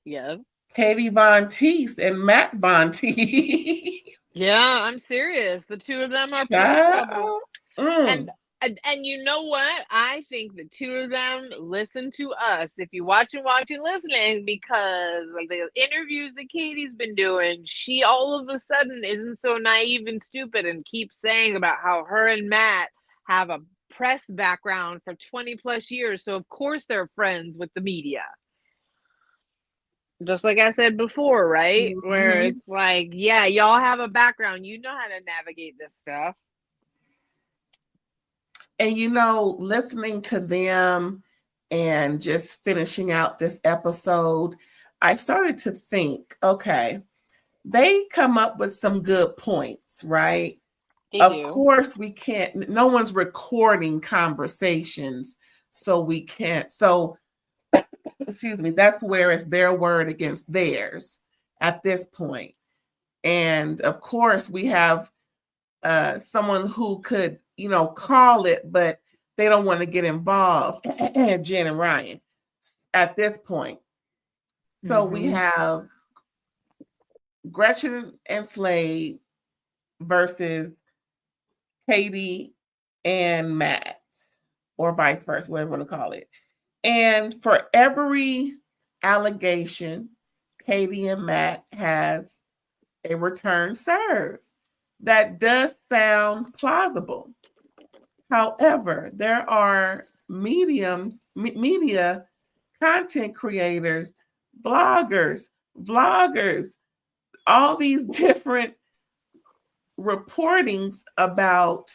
Speaker 3: Yes.
Speaker 2: Katie Von Teese and Matt Von Teese.
Speaker 3: Yeah, I'm serious. The two of them are pretty trouble.
Speaker 2: Child.
Speaker 3: And
Speaker 2: Mm.
Speaker 3: and you know what? I think the two of them listen to us. If you watching, listening, because of the interviews that Katie's been doing, she all of a sudden isn't so naive and stupid and keeps saying about how her and Matt have a press background for 20 plus years. So of course they're friends with the media. Just like I said before, right? Where
Speaker 2: Mm-hmm.
Speaker 3: it's like, yeah, y'all have a background. You know how to navigate this stuff.
Speaker 2: And listening to them and just finishing out this episode, I started to think, okay, they come up with some good points, right?
Speaker 3: They
Speaker 2: Of
Speaker 3: do.
Speaker 2: course, we can't, no one's recording conversations, so we can't. So, excuse me, that's where it's their word against theirs at this point. And of course, we have someone who could, call it, but they don't want to get involved, Jen and Ryan, at this point. So we have Gretchen and Slade versus Katie and Matt, or vice versa, whatever you want to call it. And for every allegation, Katie and Matt has a return serve. That does sound plausible. However, there are media content creators, bloggers, vloggers, all these different reportings about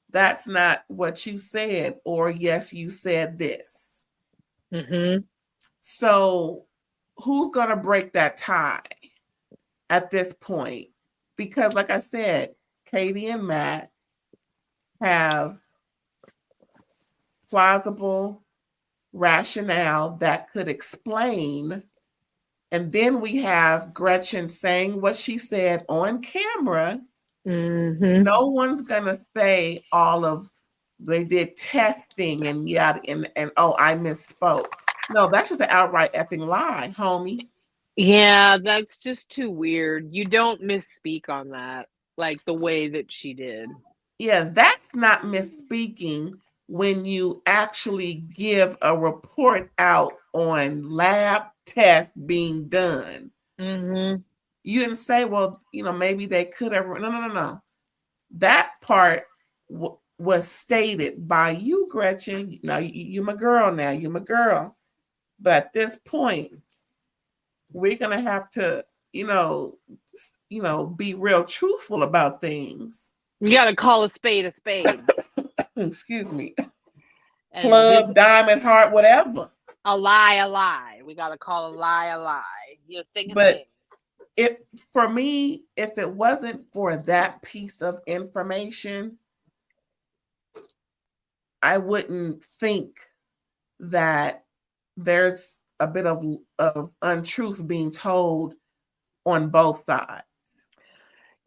Speaker 2: that's not what you said, or yes, you said this.
Speaker 3: Mm-hmm.
Speaker 2: So who's going to break that tie at this point? Because like I said, Katie and Matt have plausible rationale that could explain And then we have Gretchen saying what she said on camera.
Speaker 3: Mm-hmm.
Speaker 2: No one's gonna say all of they did testing and and oh, I misspoke. No, that's just an outright effing lie, homie.
Speaker 3: Yeah, that's just too weird. You don't misspeak on that like the way that she did.
Speaker 2: Yeah, that's not misspeaking when you actually give a report out on lab tests being done.
Speaker 3: Mm-hmm.
Speaker 2: You didn't say, well, maybe they could have. No. That part was stated by you, Gretchen. Now, you're my girl now. You're my girl. But at this point, we're going to have to, be real truthful about things.
Speaker 3: You got to call a spade a spade.
Speaker 2: Excuse me.
Speaker 3: And
Speaker 2: Club, diamond, heart, whatever.
Speaker 3: A lie. We got to call a lie. You're thinking
Speaker 2: but for me, if it wasn't for that piece of information, I wouldn't think that there's a bit of untruth being told on both sides.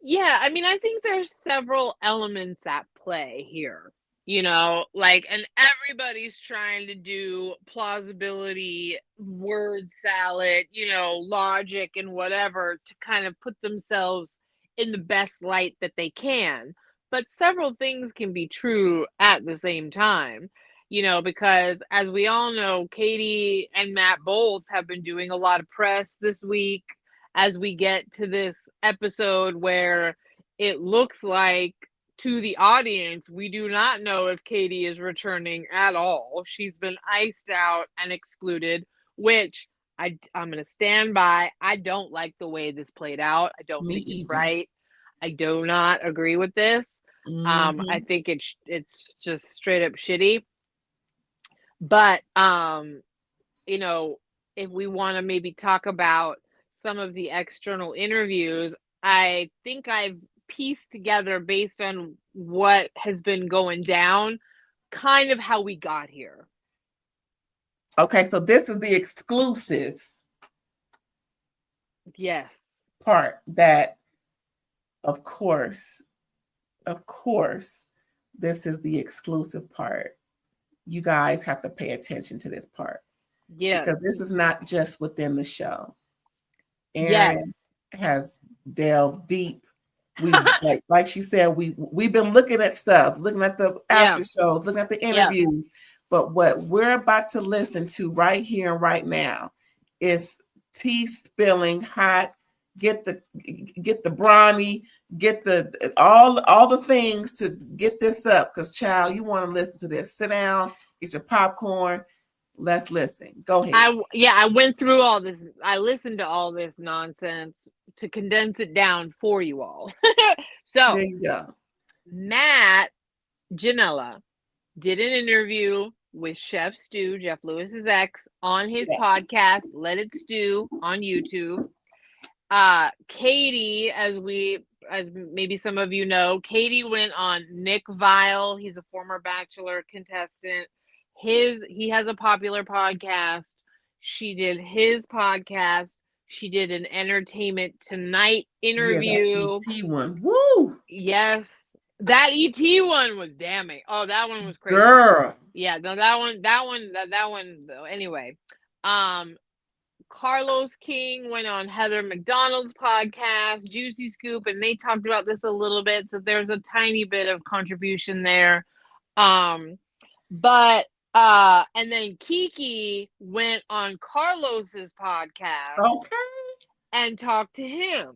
Speaker 3: Yeah, I mean, I think there's several elements at play here, and everybody's trying to do plausibility, word salad, logic and whatever to kind of put themselves in the best light that they can. But several things can be true at the same time, because as we all know, Katie and Matt both have been doing a lot of press this week as we get to this episode where it looks like to the audience, we do not know if Katie is returning at all. She's been iced out and excluded, which I'm going to stand by. I don't like the way this played out. I don't think it's right. I do not agree with this.
Speaker 2: Mm-hmm.
Speaker 3: I think it's just straight up shitty. But, if we want to maybe talk about some of the external interviews, I think I've pieced together, based on what has been going down, kind of how we got here.
Speaker 2: Okay, so this is the exclusives.
Speaker 3: Yes.
Speaker 2: Part that, of course, this is the exclusive part. You guys have to pay attention to this part.
Speaker 3: Yeah.
Speaker 2: Because this is not just within the show. Aaron has delved deep. We like she said, we've been looking at stuff, looking at the after shows, looking at the interviews. But what we're about to listen to right here and right now is tea spilling hot. Get the brawny, get the all the things to get this up. Because child, you want to listen to this. Sit down, get your popcorn. Let's listen. Go ahead.
Speaker 3: I went through all this. I listened to all this nonsense to condense it down for you all. So
Speaker 2: there you go.
Speaker 3: Matt Janella did an interview with Chef Stu, Jeff Lewis's ex, on his podcast, Let It Stew, on YouTube. Katie, as maybe some of you know, Katie went on Nick Viall. He's a former Bachelor contestant. He has a popular podcast. She did his podcast. She did an Entertainment Tonight interview.
Speaker 2: That ET one. Woo!
Speaker 3: Yes. That ET one was damning. Oh, that one was crazy.
Speaker 2: Girl.
Speaker 3: Yeah, no, that one, anyway. Carlos King went on Heather McDonald's podcast, Juicy Scoop, and they talked about this a little bit. So there's a tiny bit of contribution there. But and then Kiki went on Carlos's podcast and talked to him.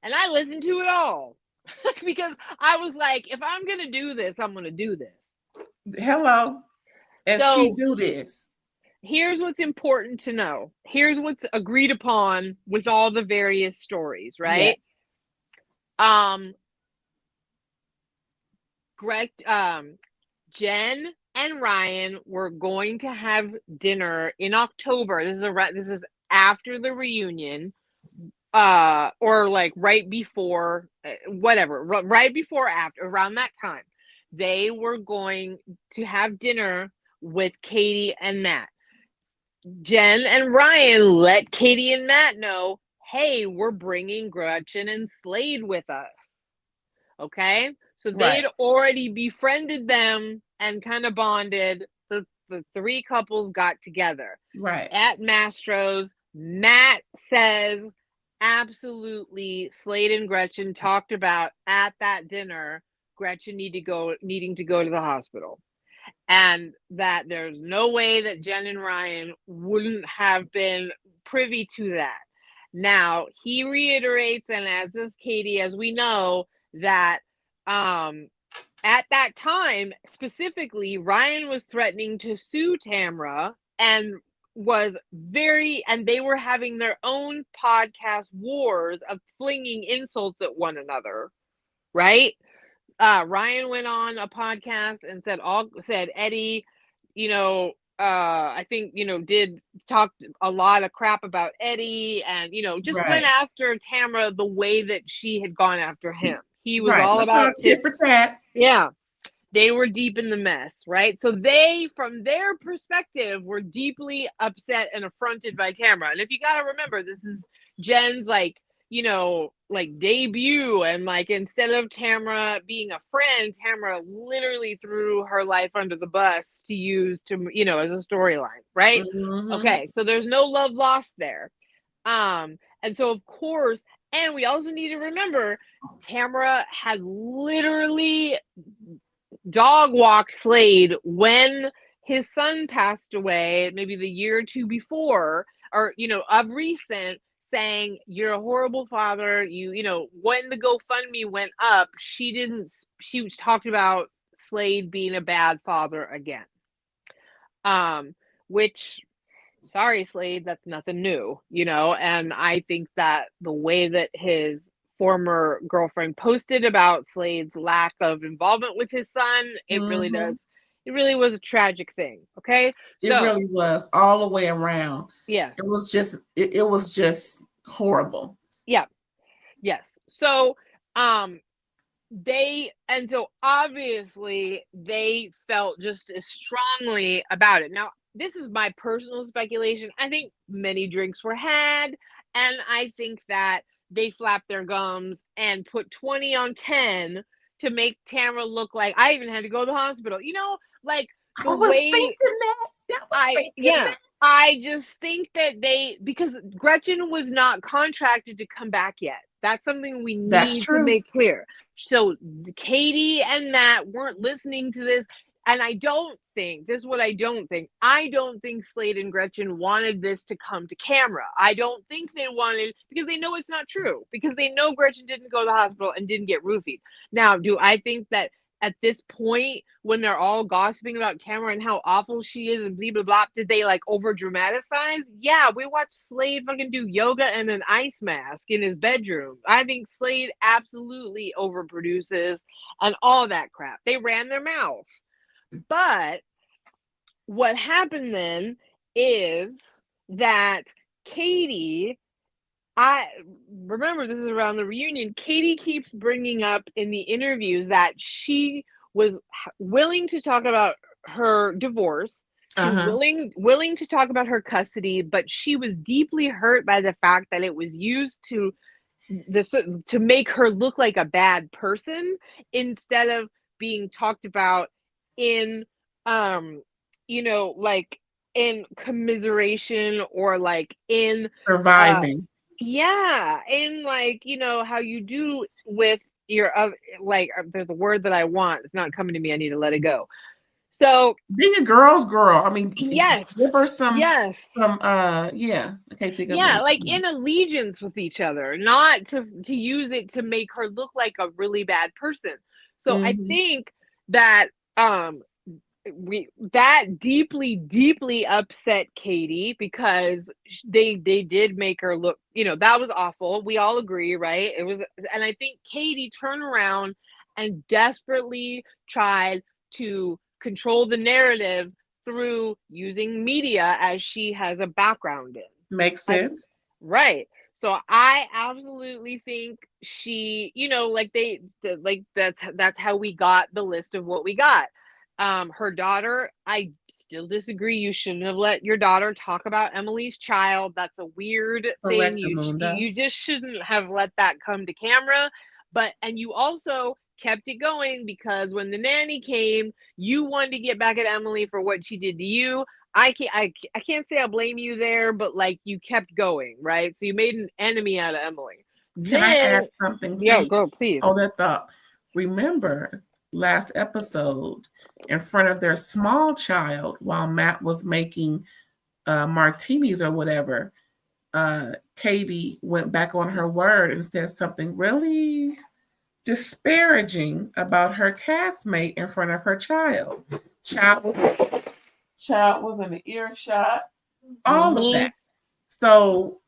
Speaker 3: And I listened to it all because I was like, if I'm going to do this, I'm going to do this.
Speaker 2: Hello. And so, she do this.
Speaker 3: Here's what's important to know. Here's what's agreed upon with all the various stories, right? Yes. Jen and Ryan were going to have dinner in October. This is after the reunion, or like right before, whatever, right before, after, around that time. They were going to have dinner with Katie and Matt. Jen and Ryan let Katie and Matt know, hey, we're bringing Gretchen and Slade with us. Okay? So they'd already befriended them and kind of bonded. The three couples got together.
Speaker 2: Right.
Speaker 3: At Mastro's, Matt says, absolutely, Slade and Gretchen talked about at that dinner Gretchen needing to go to the hospital. And that there's no way that Jen and Ryan wouldn't have been privy to that. Now, he reiterates, and as does Katie, as we know, that at that time, specifically, Ryan was threatening to sue Tamra and they were having their own podcast wars of flinging insults at one another, right? Ryan went on a podcast and said Eddie, I think, did talk a lot of crap about Eddie and, just went after Tamra the way that she had gone after him. He was all about
Speaker 2: tit for tat.
Speaker 3: Yeah. They were deep in the mess, right? So they, from their perspective, were deeply upset and affronted by Tamra. And if you got to remember, this is Jen's debut, and instead of Tamra being a friend, Tamra literally threw her life under the bus to use as a storyline, right?
Speaker 2: Mm-hmm.
Speaker 3: Okay, so there's no love lost there. And so of course, and we also need to remember, Tamra had literally dog walked Slade when his son passed away, maybe the year or two before, or of recent, saying, you're a horrible father. When the GoFundMe went up, she talked about Slade being a bad father again. Which, sorry, Slade, that's nothing new, and I think that the way that his former girlfriend posted about Slade's lack of involvement with his son, it really was a tragic thing. Okay.
Speaker 2: It really was all the way around.
Speaker 3: Yeah.
Speaker 2: It was just horrible.
Speaker 3: Yeah. Yes. So, so obviously they felt just as strongly about it. Now, this is my personal speculation. I think many drinks were had, and I think that they flapped their gums and put 20 on 10 to make Tamra look like I even had to go to the hospital. I just think that because Gretchen was not contracted to come back yet. That's something we need to make clear. So Katie and Matt weren't listening to this. And I don't think Slade and Gretchen wanted this to come to camera. I don't think they wanted, because they know it's not true, because they know Gretchen didn't go to the hospital and didn't get roofied. Now, do I think that at this point, when they're all gossiping about Tamra and how awful she is and blah, blah, blah, did they over dramatize? Yeah, we watched Slade fucking do yoga and an ice mask in his bedroom. I think Slade absolutely overproduces and all that crap. They ran their mouth. But what happened then is that Katie, I remember this is around the reunion, Katie keeps bringing up in the interviews that she was willing to talk about her divorce. She was willing to talk about her custody, but she was deeply hurt by the fact that it was used to make her look like a bad person instead of being talked about in in commiseration or in
Speaker 2: surviving.
Speaker 3: In how you do with your there's a word that I want, it's not coming to me, I need to let it go. So
Speaker 2: being a girl's girl, I mean,
Speaker 3: yes,
Speaker 2: give her some
Speaker 3: I
Speaker 2: can't think of it.
Speaker 3: In allegiance with each other, not to use it to make her look like a really bad person. So I think that that deeply upset Katie, because they did make her look, that was awful. We all agree, right? It was, and I think Katie turned around and desperately tried to control the narrative through using media as she has a background in.
Speaker 2: Makes sense.
Speaker 3: Right. So I absolutely think she, that's how we got the list of what we got. Her daughter, I still disagree. You shouldn't have let your daughter talk about Emily's child. That's a weird thing. You just shouldn't have let that come to camera. And you also kept it going because when the nanny came, you wanted to get back at Emily for what she did to you. I can't say I blame you there, but like you kept going, right? So you made an enemy out of Emily.
Speaker 2: Can I add something, Kate?
Speaker 3: Yeah, go, please.
Speaker 2: Oh, that thought. Remember last episode, in front of their small child, while Matt was making martinis or whatever, Katie went back on her word and said something really disparaging about her castmate in front of her child. Child was in the earshot, all of that. So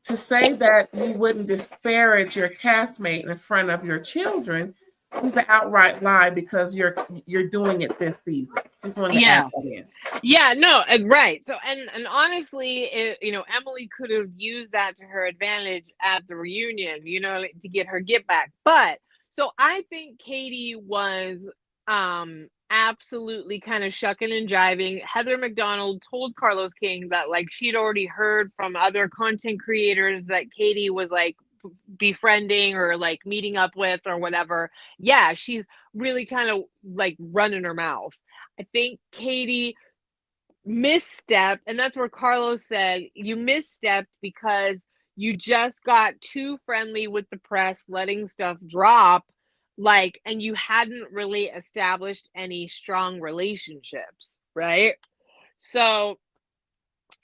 Speaker 2: to say that you wouldn't disparage your castmate in front of your children is an outright lie because you're doing it this season. Just wanted to add that in.
Speaker 3: Yeah, no, right. So and honestly, Emily could have used that to her advantage at the reunion, to get her get back. But so I think Katie was absolutely kind of shucking and jiving. Heather McDonald told Carlos King that like she'd already heard from other content creators that Katie was like befriending or like meeting up with or whatever. Yeah, she's really kind of like running her mouth. I think Katie misstepped, and that's where Carlos said you misstepped because you just got too friendly with the press, letting stuff drop, and you hadn't really established any strong relationships, right? So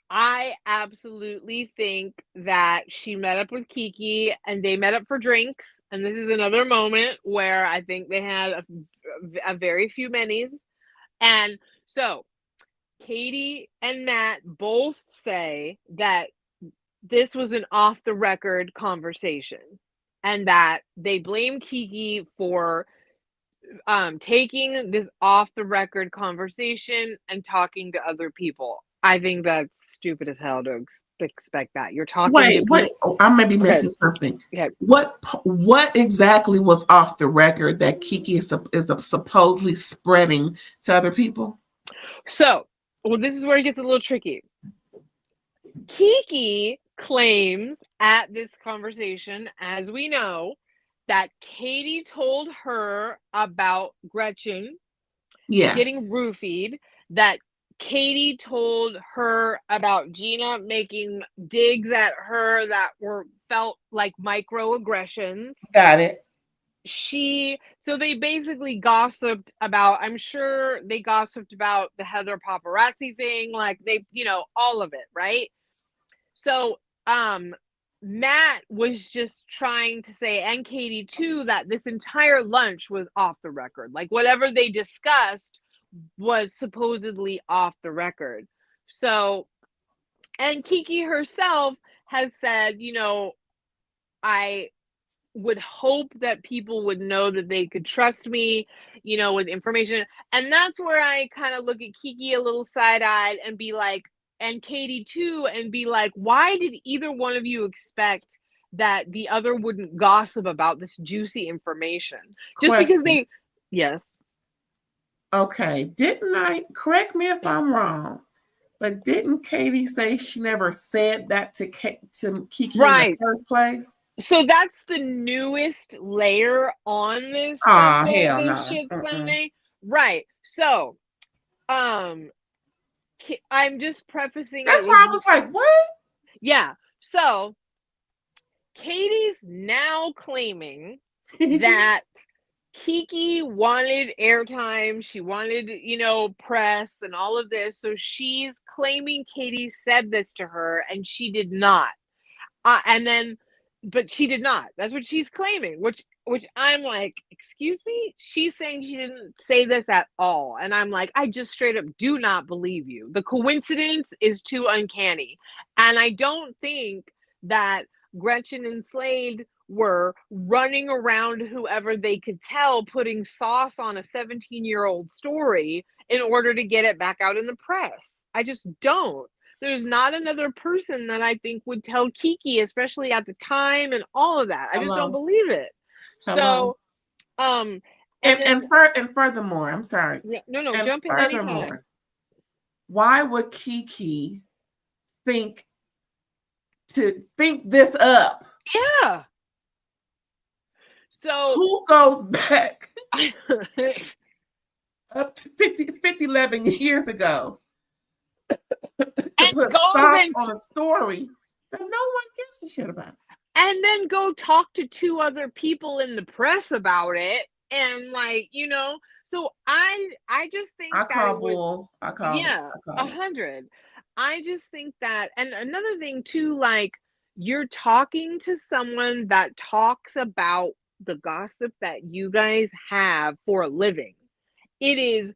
Speaker 3: I absolutely think that she met up with Kiki and they met up for drinks. And this is another moment where I think they had a very few minis. And so Katie and Matt both say that this was an off the record conversation and that they blame Kiki for taking this off the record conversation and talking to other people. I think that's stupid as hell to expect that. You're talking to people.
Speaker 2: Wait. Oh, I may be missing something.
Speaker 3: Yeah.
Speaker 2: What exactly was off the record that Kiki is supposedly spreading to other people?
Speaker 3: So, this is where it gets a little tricky. Kiki claims at this conversation, as we know, that Katie told her about Gretchen getting roofied, that Katie told her about Gina making digs at her that felt like microaggressions.
Speaker 2: Got it.
Speaker 3: So they basically gossiped about, I'm sure they gossiped about the Heather paparazzi thing, like they, all of it, right? So, Matt was just trying to say, and Katie too, that this entire lunch was off the record. Like whatever they discussed was supposedly off the record. So, and Kiki herself has said, I would hope that people would know that they could trust me, with information. And that's where I kind of look at Kiki a little side-eyed and be like, and Katie too, and be like, why did either one of you expect that the other wouldn't gossip about this juicy information? Just because they, yes.
Speaker 2: Okay, correct me if I'm wrong, but didn't Katie say she never said that to Kiki in the first place?
Speaker 3: So that's the newest layer on this.
Speaker 2: Hell no.
Speaker 3: Shit Sunday. Right. So, I'm just prefacing.
Speaker 2: That's why I was like, what?
Speaker 3: Yeah. So, Katie's now claiming that Kiki wanted airtime. She wanted, press and all of this. So she's claiming Katie said this to her and she did not. But she did not. That's what she's claiming, which I'm like, excuse me? She's saying she didn't say this at all. And I'm like, I just straight up do not believe you. The coincidence is too uncanny. And I don't think that Gretchen and Slade were running around whoever they could tell, putting sauce on a 17-year-old story in order to get it back out in the press. I just don't. There's not another person that I think would tell Kiki, especially at the time and all of that. I just don't believe it. So,
Speaker 2: And furthermore, I'm sorry.
Speaker 3: Yeah, no,
Speaker 2: And
Speaker 3: jump in
Speaker 2: furthermore,
Speaker 3: anytime.
Speaker 2: why would Kiki think this up?
Speaker 3: Yeah. So
Speaker 2: who goes back up to 11 years ago to put sauce on a story that no one gives a shit about?
Speaker 3: And then go talk to 2 other people in the press about it. And like, so I just think
Speaker 2: I
Speaker 3: that
Speaker 2: call
Speaker 3: it was,
Speaker 2: bull. I call
Speaker 3: yeah,
Speaker 2: it.
Speaker 3: 100. I just think that, and another thing too, like, you're talking to someone that talks about the gossip that you guys have for a living. It is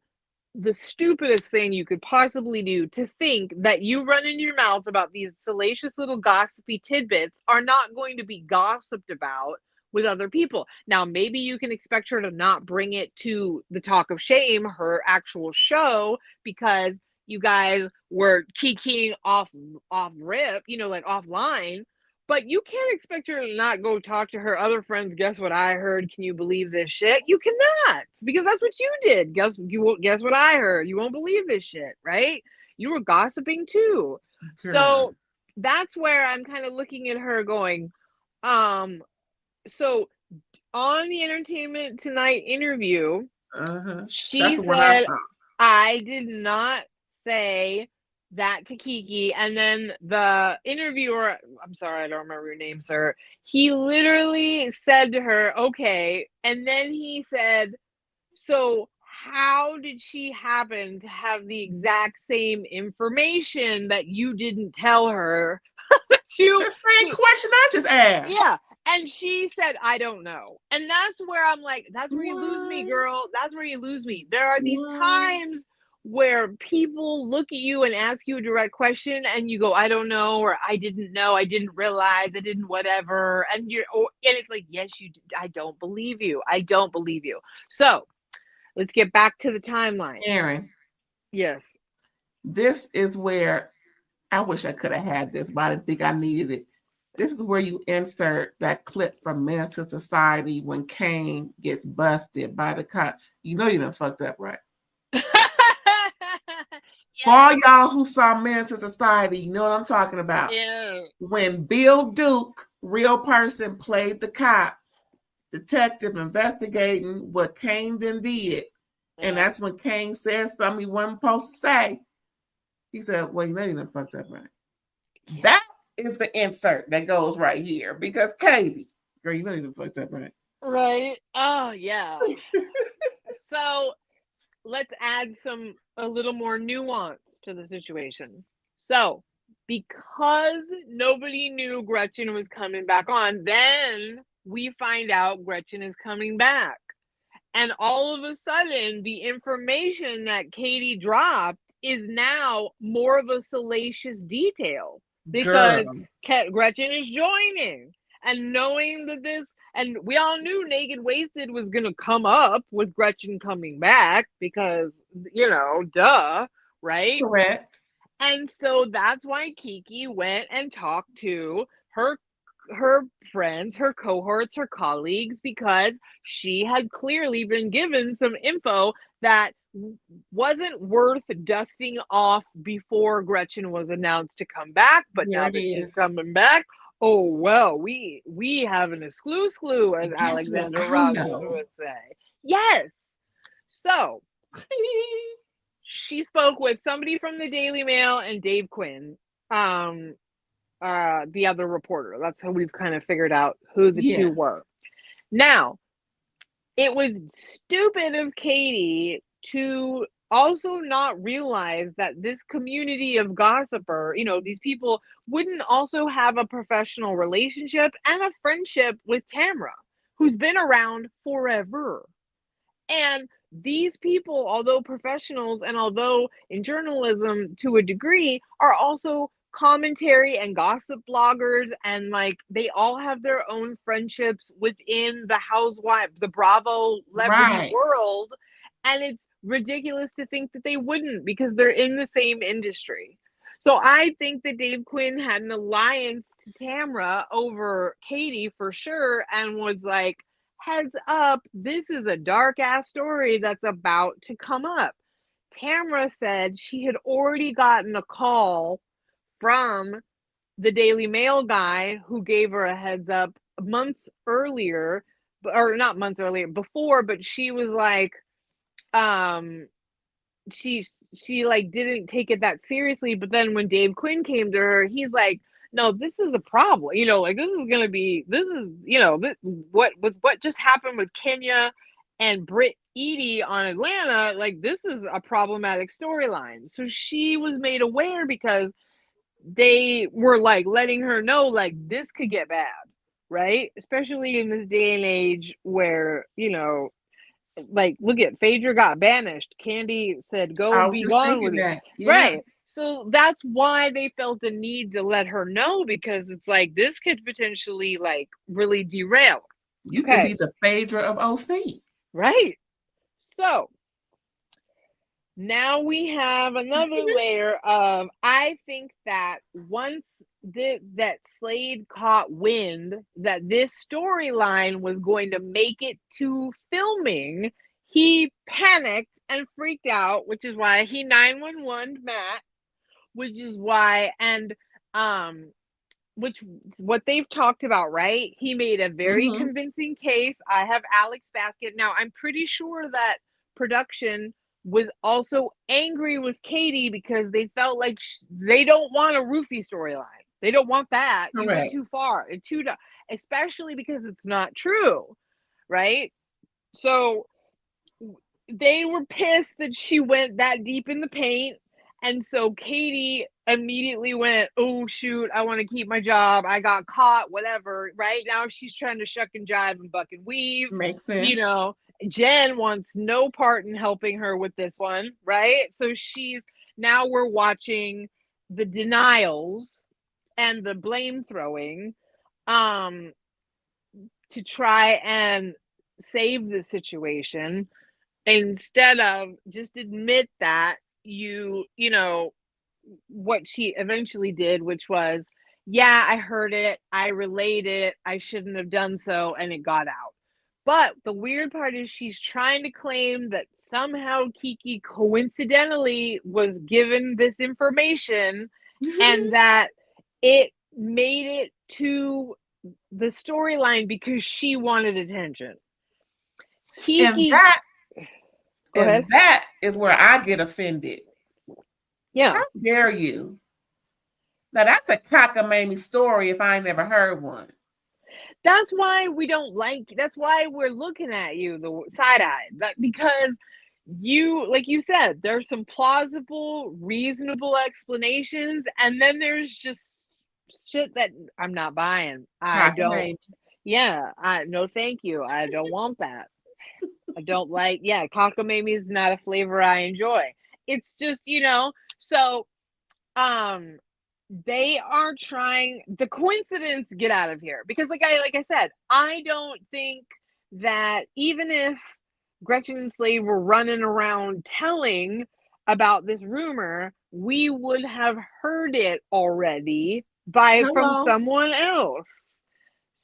Speaker 3: the stupidest thing you could possibly do to think that you running your mouth about these salacious little gossipy tidbits are not going to be gossiped about with other people. Now, maybe you can expect her to not bring it to the Talk of Shame, her actual show, because you guys were kikiing off rip, like offline. But you can't expect her to not go talk to her other friends. Guess what I heard? Can you believe this shit? You cannot, because that's what you did. Guess what I heard? You won't believe this shit, right? You were gossiping too.
Speaker 2: Girl.
Speaker 3: So that's where I'm kind of looking at her going, so on the Entertainment Tonight interview, she said, I did not say that to Kiki. And then the interviewer, I'm sorry, I don't remember your name, sir. He literally said to her, okay. And then he said, so how did she happen to have the exact same information that you didn't tell her?
Speaker 2: The same question I just asked.
Speaker 3: Yeah. And she said, I don't know. And that's where I'm like, that's where you lose me, girl. That's where you lose me. There are these times where people look at you and ask you a direct question and you go, I don't know, or I didn't know, I didn't realize, I didn't whatever. And it's like, yes, you did. I don't believe you. I don't believe you. So let's get back to the timeline.
Speaker 2: Aaron.
Speaker 3: Yes.
Speaker 2: This is where I wish I could have had this, but I didn't think I needed it. This is where you insert that clip from Menace to Society when Kane gets busted by the cop. You know you done fucked up, right? For all y'all who saw Menace to Society, you know what I'm talking about.
Speaker 3: Yeah.
Speaker 2: When Bill Duke, real person, played the cop, detective investigating what Kane done did. And that's when Kane said something he wasn't supposed to say. He said, well, you know you done fucked up, right? Yeah. That is the insert that goes right here. Because Katie, girl, you know you done fucked up, right?
Speaker 3: Right. Oh, yeah. So let's add a little more nuance to the situation. So because nobody knew Gretchen was coming back on, then we find out Gretchen is coming back. And all of a sudden, the information that Katie dropped is now more of a salacious detail because Gretchen is joining. And knowing that and we all knew Naked Wasted was going to come up with Gretchen coming back because, duh, right?
Speaker 2: Correct.
Speaker 3: And so that's why Kiki went and talked to her friends, her cohorts, her colleagues, because she had clearly been given some info that wasn't worth dusting off before Gretchen was announced to come back. But now that she's coming back, oh well, we have an exclusive, as Alexander Rogers would say. Yes. So she spoke with somebody from the Daily Mail and Dave Quinn, the other reporter. That's how we've kind of figured out who the two were. Now, it was stupid of Katie to also not realize that this community of gossiper, these people wouldn't also have a professional relationship and a friendship with Tamra, who's been around forever. And these people, although professionals and although in journalism to a degree, are also commentary and gossip bloggers, and like they all have their own friendships within the Bravo celebrity world. And it's ridiculous to think that they wouldn't, because they're in the same industry. So I think that Dave Quinn had an alliance to Tamra over Katie for sure, and was like, heads up, this is a dark ass story that's about to come up. Tamra said she had already gotten a call from the Daily Mail guy who gave her a heads up months earlier, or not months earlier, before, but she was like, she like didn't take it that seriously. But then when Dave Quinn came to her, he's like, no, this is a problem. Like this is what just happened with Kenya and Britt Edie on Atlanta, like this is a problematic storyline. So she was made aware because they were like letting her know like this could get bad, right? Especially in this day and age where, like look at Phaedra got banished. Candy said go
Speaker 2: I was
Speaker 3: be
Speaker 2: just
Speaker 3: gone with
Speaker 2: thinking
Speaker 3: it.
Speaker 2: that. Yeah.
Speaker 3: Right. So that's why they felt the need to let her know, because it's like this could potentially like really derail.
Speaker 2: You could be the Phaedra of OC.
Speaker 3: Right. So now we have another layer of, I think that once that Slade caught wind that this storyline was going to make it to filming, he panicked and freaked out, which is why he 911'd Matt, which is why, and which what they've talked about, right? He made a very convincing case. I have Alex Basket. Now, I'm pretty sure that production was also angry with Katie because they felt like they don't want a roofie storyline. They don't want that. You went too far. Especially because it's not true, right? So they were pissed that she went that deep in the paint. And so Katie immediately went, oh, shoot, I want to keep my job. I got caught, whatever. Right now she's trying to shuck and jive and buck and weave.
Speaker 2: Makes sense.
Speaker 3: Jen wants no part in helping her with this one. Right. So now we're watching the denials and the blame throwing to try and save the situation, instead of just admit that what she eventually did, which was, yeah, I heard it, I relayed it, I shouldn't have done so, and it got out. But the weird part is she's trying to claim that somehow Kiki coincidentally was given this information and that it made it to the storyline because she wanted attention. Kiki,
Speaker 2: that is where I get offended.
Speaker 3: Yeah.
Speaker 2: How dare you? Now that's a cockamamie story if I never heard one.
Speaker 3: That's why we don't like, that's why we're looking at you the side-eyed. Because you, like you said, there's some plausible, reasonable explanations, and then there's just shit that I'm not buying. No thank you. I don't want that. I don't like, cockamamie is not a flavor I enjoy. It's just, so they are trying, the coincidence, get out of here. Because like I said, I don't think that even if Gretchen and Slade were running around telling about this rumor, we would have heard it already from someone else.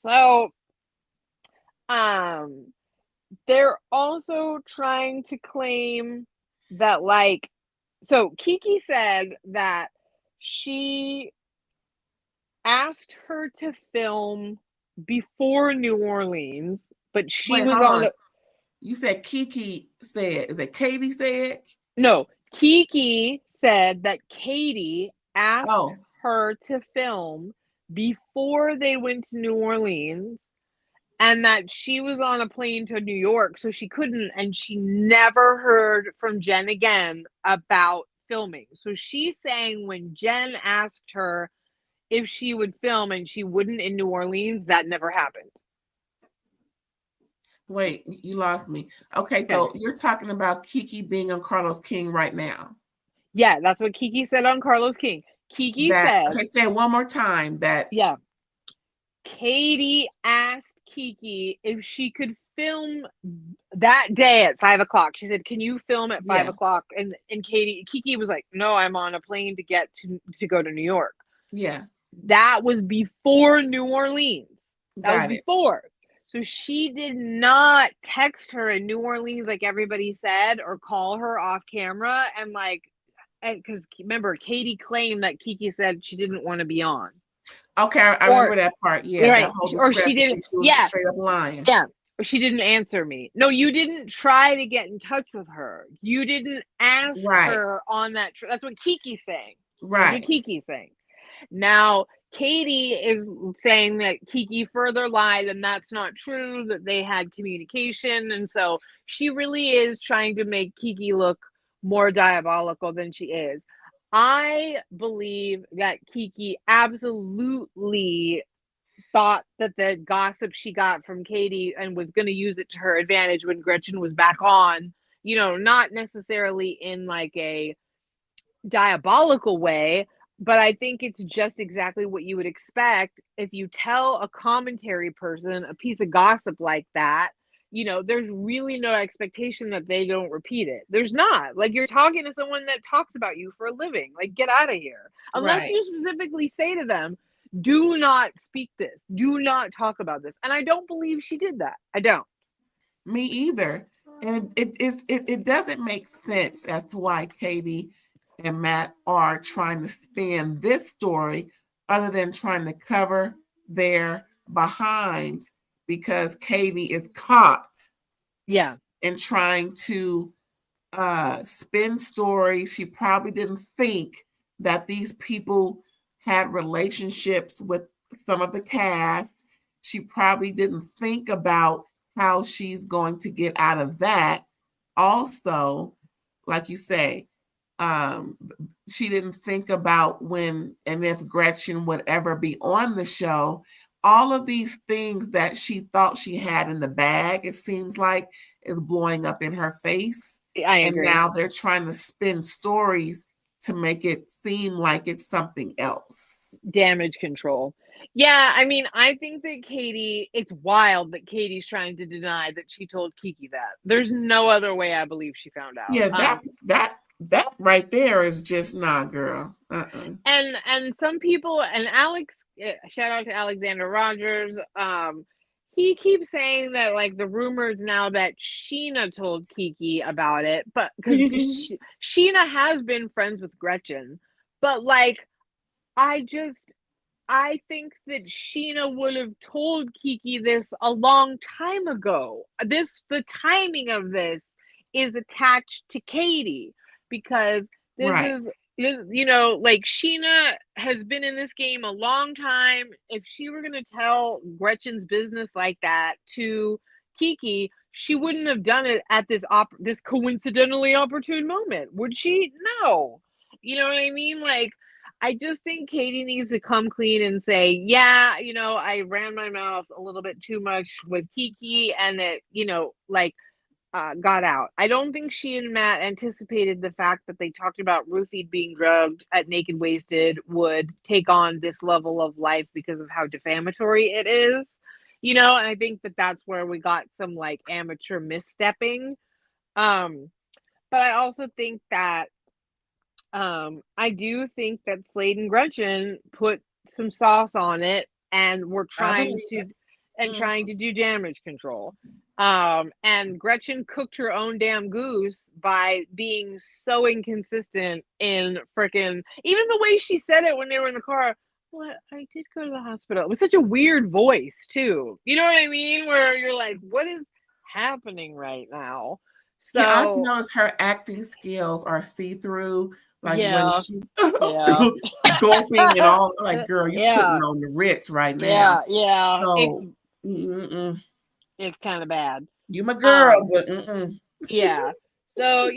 Speaker 3: So they're also trying to claim that, so Kiki said that she asked her to film before New Orleans, but she was on.
Speaker 2: You said Kiki said. Is it Katie said?
Speaker 3: No, Kiki said that Katie asked her to film before they went to New Orleans, and that she was on a plane to New York, so she couldn't, and she never heard from Jen again about filming. So she's saying when Jen asked her if she would film and she wouldn't in New Orleans, that never happened.
Speaker 2: Wait, you lost me. Okay, so you're talking about Kiki being on Carlos King right now.
Speaker 3: Yeah, that's what Kiki said on Carlos King. Kiki said...
Speaker 2: Okay, say it one more time.
Speaker 3: Yeah. Katie asked Kiki if she could film that day at 5 o'clock. She said, can you film at 5 o'clock? And Kiki was like, no, I'm on a plane to get to go to New York.
Speaker 2: Yeah.
Speaker 3: That was before New Orleans. That was before. So she did not text her in New Orleans like everybody said, or call her off camera, and because remember, Katie claimed that Kiki said she didn't want to be on.
Speaker 2: Okay, I remember that part. Yeah,
Speaker 3: right.
Speaker 2: that whole
Speaker 3: Or she
Speaker 2: discrepancy.
Speaker 3: didn't.
Speaker 2: She was straight up lying.
Speaker 3: Yeah. She didn't answer me. No, you didn't try to get in touch with her. You didn't ask her on that. That's what Kiki's saying.
Speaker 2: Right.
Speaker 3: That's what Kiki's saying. Now, Katie is saying that Kiki further lied, and that's not true, that they had communication. And so she really is trying to make Kiki look more diabolical than she is. I believe that Kiki absolutely thought that the gossip she got from Katie and was going to use it to her advantage when Gretchen was back on, not necessarily in like a diabolical way, but I think it's just exactly what you would expect if you tell a commentary person a piece of gossip like that. There's really no expectation that they don't repeat it. There's not. Like, you're talking to someone that talks about you for a living. Like, get out of here. Unless you specifically say to them, do not speak this. Do not talk about this. And I don't believe she did that. I don't.
Speaker 2: Me either. And it doesn't make sense as to why Katie and Matt are trying to spin this story other than trying to cover their behind because Katie is caught.
Speaker 3: Yeah.
Speaker 2: And trying to spin stories. She probably didn't think that these people had relationships with some of the cast. She probably didn't think about how she's going to get out of that. Also, like you say, she didn't think about when and if Gretchen would ever be on the show. All of these things that she thought she had in the bag, it seems like, is blowing up in her face.
Speaker 3: I agree.
Speaker 2: And now they're trying to spin stories to make it seem like it's something else.
Speaker 3: Damage control. Yeah, I mean, I think that it's wild that Katie's trying to deny that she told Kiki that. There's no other way I believe she found out.
Speaker 2: Yeah, that right there is just not, girl.
Speaker 3: And some people, and Alex, shout out to Alexander Rogers, he keeps saying that, like, the rumors now that Sheena told Kiki about it, but because Sheena has been friends with Gretchen, but like, I think that Sheena would have told Kiki this a long time ago. The timing of this is attached to Katie because this is, like, Sheena has been in this game a long time. If she were going to tell Gretchen's business like that to Kiki, she wouldn't have done it at this coincidentally opportune moment, would she? No. You know what I mean? Like, I just think Katie needs to come clean and say, yeah, I ran my mouth a little bit too much with Kiki and it, got out. I don't think she and Matt anticipated the fact that they talked about Ruthie being drugged at Naked Wasted would take on this level of life because of how defamatory it is, and I think that that's where we got some like amateur misstepping. But I also think that I do think that Slade and Gretchen put some sauce on it and were trying to do damage control. And Gretchen cooked her own damn goose by being so inconsistent in freaking, even the way she said it when they were in the car. What? I did go to the hospital. It was such a weird voice too. You know what I mean? Where you're like, what is happening right now? So
Speaker 2: yeah, I've noticed her acting skills are see-through. Like when she's gulping and all, like, girl, you're putting on the Ritz right now.
Speaker 3: Yeah.
Speaker 2: So,
Speaker 3: it's kind of bad.
Speaker 2: You my girl, but
Speaker 3: yeah. So,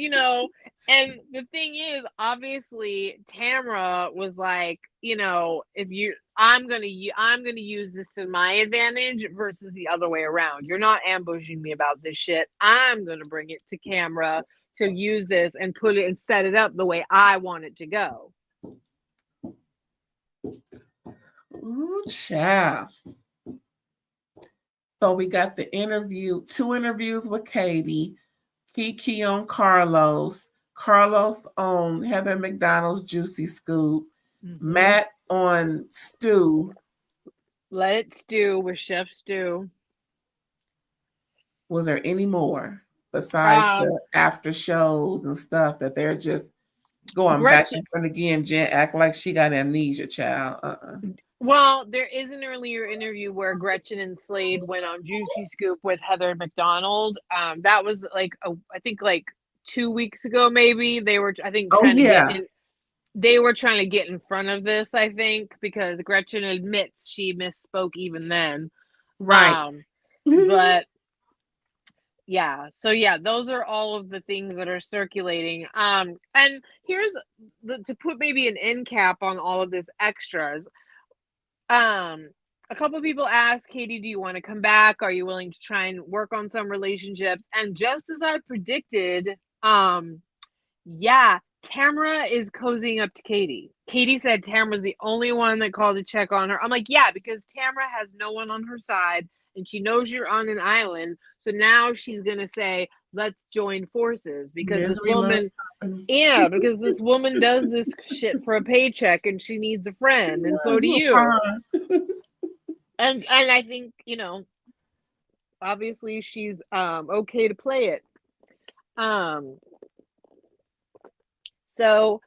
Speaker 3: and the thing is, obviously, Tamra was like, I'm gonna use this to my advantage versus the other way around. You're not ambushing me about this shit. I'm gonna bring it to camera to use this and put it and set it up the way I want it to go.
Speaker 2: Ooh, child. So we got the two interviews with Katie, Kiki on Carlos on Heather McDonald's Juicy Scoop, Matt on Stew.
Speaker 3: Let It Stew with Chef Stew.
Speaker 2: Was there any more besides the after shows and stuff that they're just going back and forth again? Jen act like she got amnesia, child.
Speaker 3: Well, there is an earlier interview where Gretchen and Slade went on Juicy Scoop with Heather McDonald. That was like I think like 2 weeks ago, maybe. They were, I think, trying to get in. They were trying to get in front of this, I think, because Gretchen admits she misspoke even then.
Speaker 2: Right.
Speaker 3: But yeah, so yeah, those are all of the things that are circulating. And here's to put maybe an end cap on all of this extras. A couple people asked, Katie, do you want to come back? Are you willing to try and work on some relationships? And just as I predicted, yeah, Tamara is cozying up to Katie. Katie said Tamara's the only one that called to check on her. I'm like, yeah, because Tamara has no one on her side and she knows you're on an island. So now she's going to say, let's join forces because this woman, yeah, because this woman does this shit for a paycheck and she needs a friend. And so do you. And I think, you know, obviously she's okay to play it. So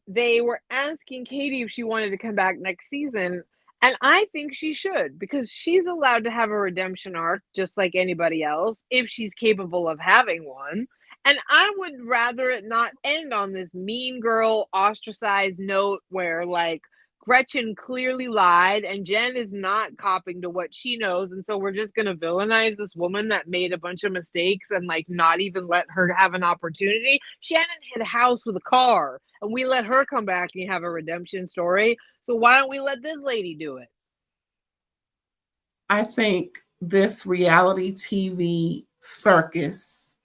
Speaker 3: they were asking Katie if she wanted to come back next season, and I think she should, because she's allowed to have a redemption arc just like anybody else if she's capable of having one. And I would rather it not end on this mean girl ostracized note where like Gretchen clearly lied and Jen is not copping to what she knows. And so we're just going to villainize this woman that made a bunch of mistakes and like not even let her have an opportunity. Shannon hit a house with a car and we let her come back and have a redemption story. So why don't we let this lady do it?
Speaker 2: I think this reality TV circus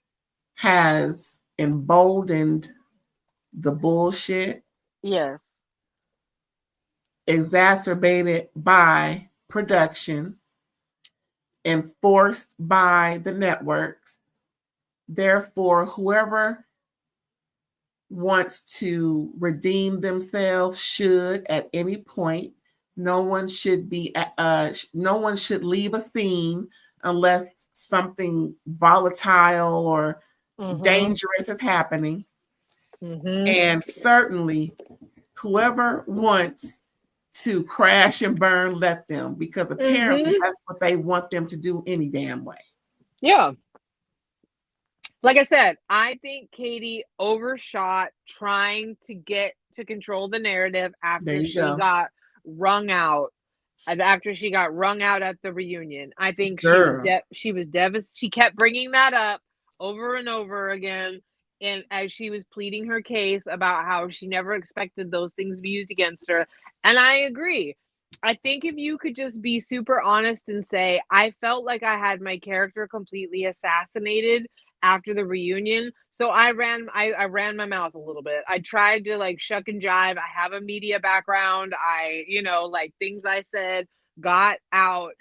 Speaker 2: has emboldened the bullshit.
Speaker 3: Yes.
Speaker 2: Exacerbated by production, enforced by the networks. Therefore, whoever wants to redeem themselves should at any point. No one should leave a scene unless something volatile or dangerous is happening. And certainly, whoever wants to crash and burn, let them, because apparently that's what they want them to do any damn way.
Speaker 3: Yeah. Like I said, I think Katie overshot trying to get to control the narrative after she got wrung out. And after she got wrung out at the reunion, I think she was devastated. She kept bringing that up over and over again. And as she was pleading her case about how she never expected those things to be used against her. And I agree. I think if you could just be super honest and say, I felt like I had my character completely assassinated after the reunion. So I ran my mouth a little bit. I tried to like shuck and jive. I have a media background. Like things I said got out,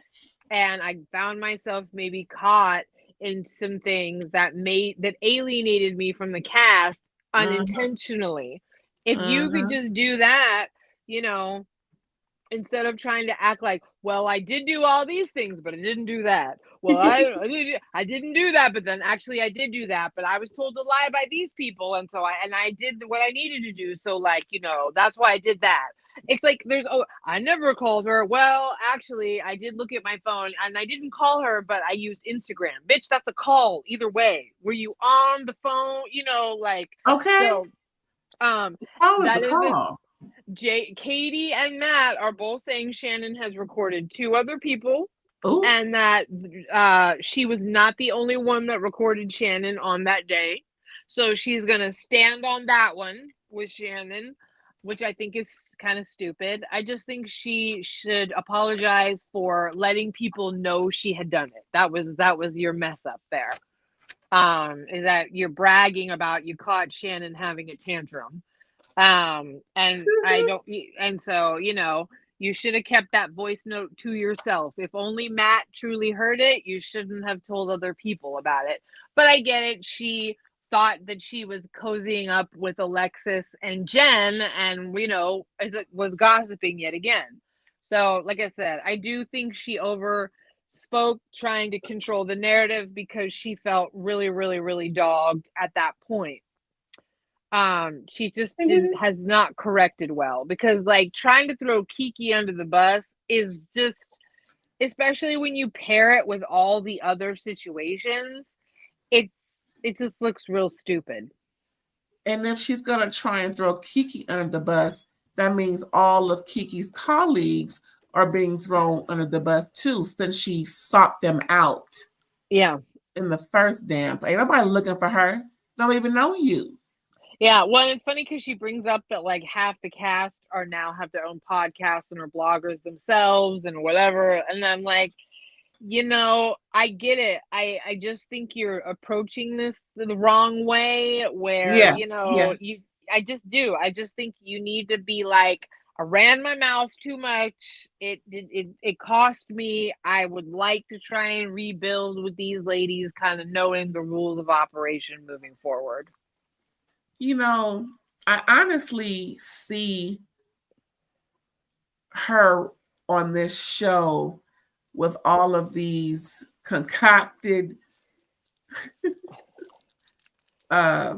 Speaker 3: and I found myself maybe caught in some things that alienated me from the cast unintentionally. If you could just do that, instead of trying to act like, well, I did do all these things, but I didn't do that. Well, I didn't do that, but then actually I did do that, but I was told to lie by these people, and so I did what I needed to do. So like, that's why I did that. It's like I never called her. Well, actually, I did look at my phone and I didn't call her, but I used Instagram. Bitch, that's a call either way. Were you on the phone?
Speaker 2: Okay.
Speaker 3: So,
Speaker 2: that is a call.
Speaker 3: Katie and Matt are both saying Shannon has recorded 2 other people.
Speaker 2: Ooh.
Speaker 3: And that she was not the only one that recorded Shannon on that day. So she's going to stand on that one with Shannon, which I think is kind of stupid. I just think she should apologize for letting people know she had done it. That was your mess up there. Is that you're bragging about you caught Shannon having a tantrum. You should have kept that voice note to yourself. If only Matt truly heard it, you shouldn't have told other people about it. But I get it. She thought that she was cozying up with Alexis and Jen and, was gossiping yet again. So, like I said, I do think she overstepped spoke trying to control the narrative because she felt really, really, really dogged at that point. She just has not corrected well, because like trying to throw Kiki under the bus is just, especially when you pair it with all the other situations, it just looks real stupid.
Speaker 2: And if she's gonna try and throw Kiki under the bus, that means all of Kiki's colleagues are being thrown under the bus too, since she sought them out.
Speaker 3: Yeah.
Speaker 2: In the first damn play. Ain't nobody looking for her. Don't even know you.
Speaker 3: Yeah, well, it's funny because she brings up that like half the cast are now have their own podcasts and are bloggers themselves and whatever. And I'm like, I get it. I just think you're approaching this the wrong way, where, I just do. I just think you need to be like, I ran my mouth too much. It cost me. I would like to try and rebuild with these ladies, kind of knowing the rules of operation moving forward.
Speaker 2: I honestly see her on this show with all of these concocted what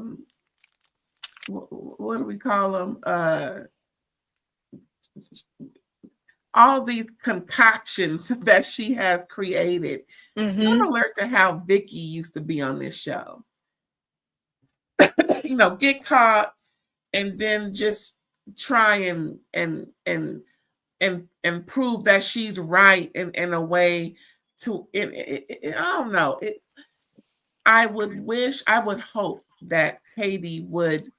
Speaker 2: do we call them? All these concoctions that she has created, similar to how Vicky used to be on this show. Get caught and then just try and prove that she's right in a way to I don't know. I would hope that Katie would.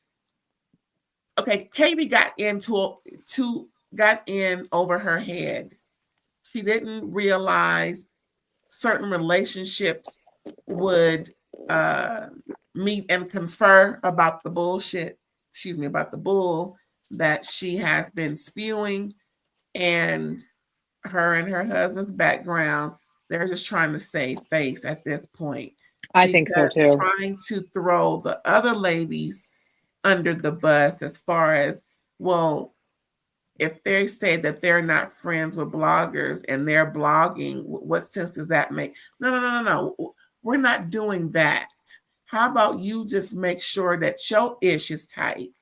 Speaker 2: Okay, Katie got in over her head. She didn't realize certain relationships would meet and confer about the bullshit. About the bull that she has been spewing, and her and her husband's background. They're just trying to save face at this point.
Speaker 3: I think so too.
Speaker 2: Trying to throw the other ladies under the bus, as far as, well, if they say that they're not friends with bloggers and they're blogging, what sense does that make? No. We're not doing that. How about you just make sure that your ish is tight?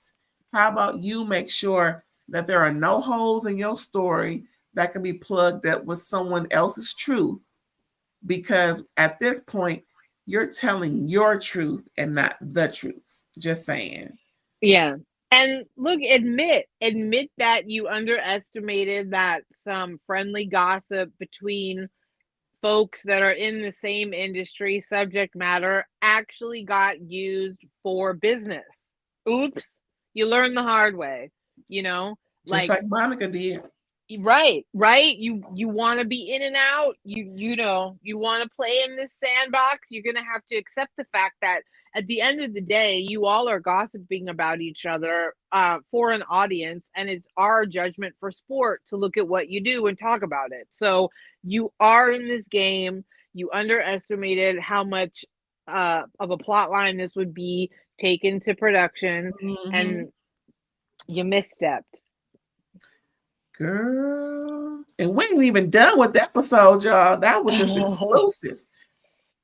Speaker 2: How about you make sure that there are no holes in your story that can be plugged up with someone else's truth? Because at this point, you're telling your truth and not the truth. Just saying.
Speaker 3: Yeah. And look, admit that you underestimated that some friendly gossip between folks that are in the same industry subject matter actually got used for business. Oops. You learn the hard way,
Speaker 2: Just like Monica did.
Speaker 3: Right. You want to be in and out. You want to play in this sandbox. You're going to have to accept the fact that at the end of the day, you all are gossiping about each other for an audience, and it's our judgment for sport to look at what you do and talk about it. So you are in this game. You underestimated how much of a plot line this would be taken to production, and you misstepped.
Speaker 2: Girl, and we ain't even done with the episode, y'all. That was just exclusives.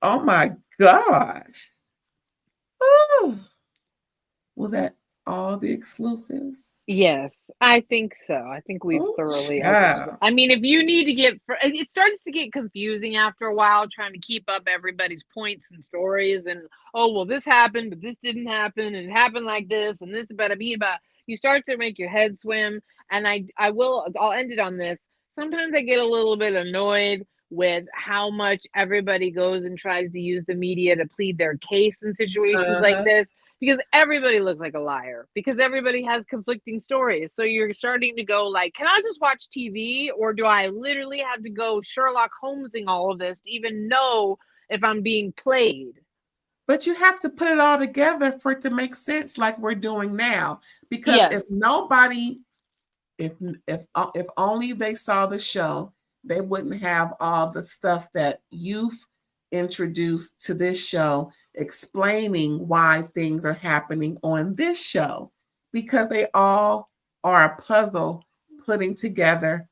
Speaker 2: Oh my gosh. Ooh. Was that all the exclusives?
Speaker 3: Yes, I think so. I think we've thoroughly. I mean, if you need to it starts to get confusing after a while, trying to keep up everybody's points and stories, and this happened, but this didn't happen, and it happened like this, and this about. You start to make your head swim, and I'll end it on this. Sometimes I get a little bit annoyed with how much everybody goes and tries to use the media to plead their case in situations like this. Because everybody looks like a liar, because everybody has conflicting stories. So you're starting to go like, can I just watch TV, or do I literally have to go Sherlock Holmesing all of this to even know if I'm being played?
Speaker 2: But you have to put it all together for it to make sense, like we're doing now. Because if only they saw the show, they wouldn't have all the stuff that you've introduced to this show, explaining why things are happening on this show, because they all are a puzzle putting together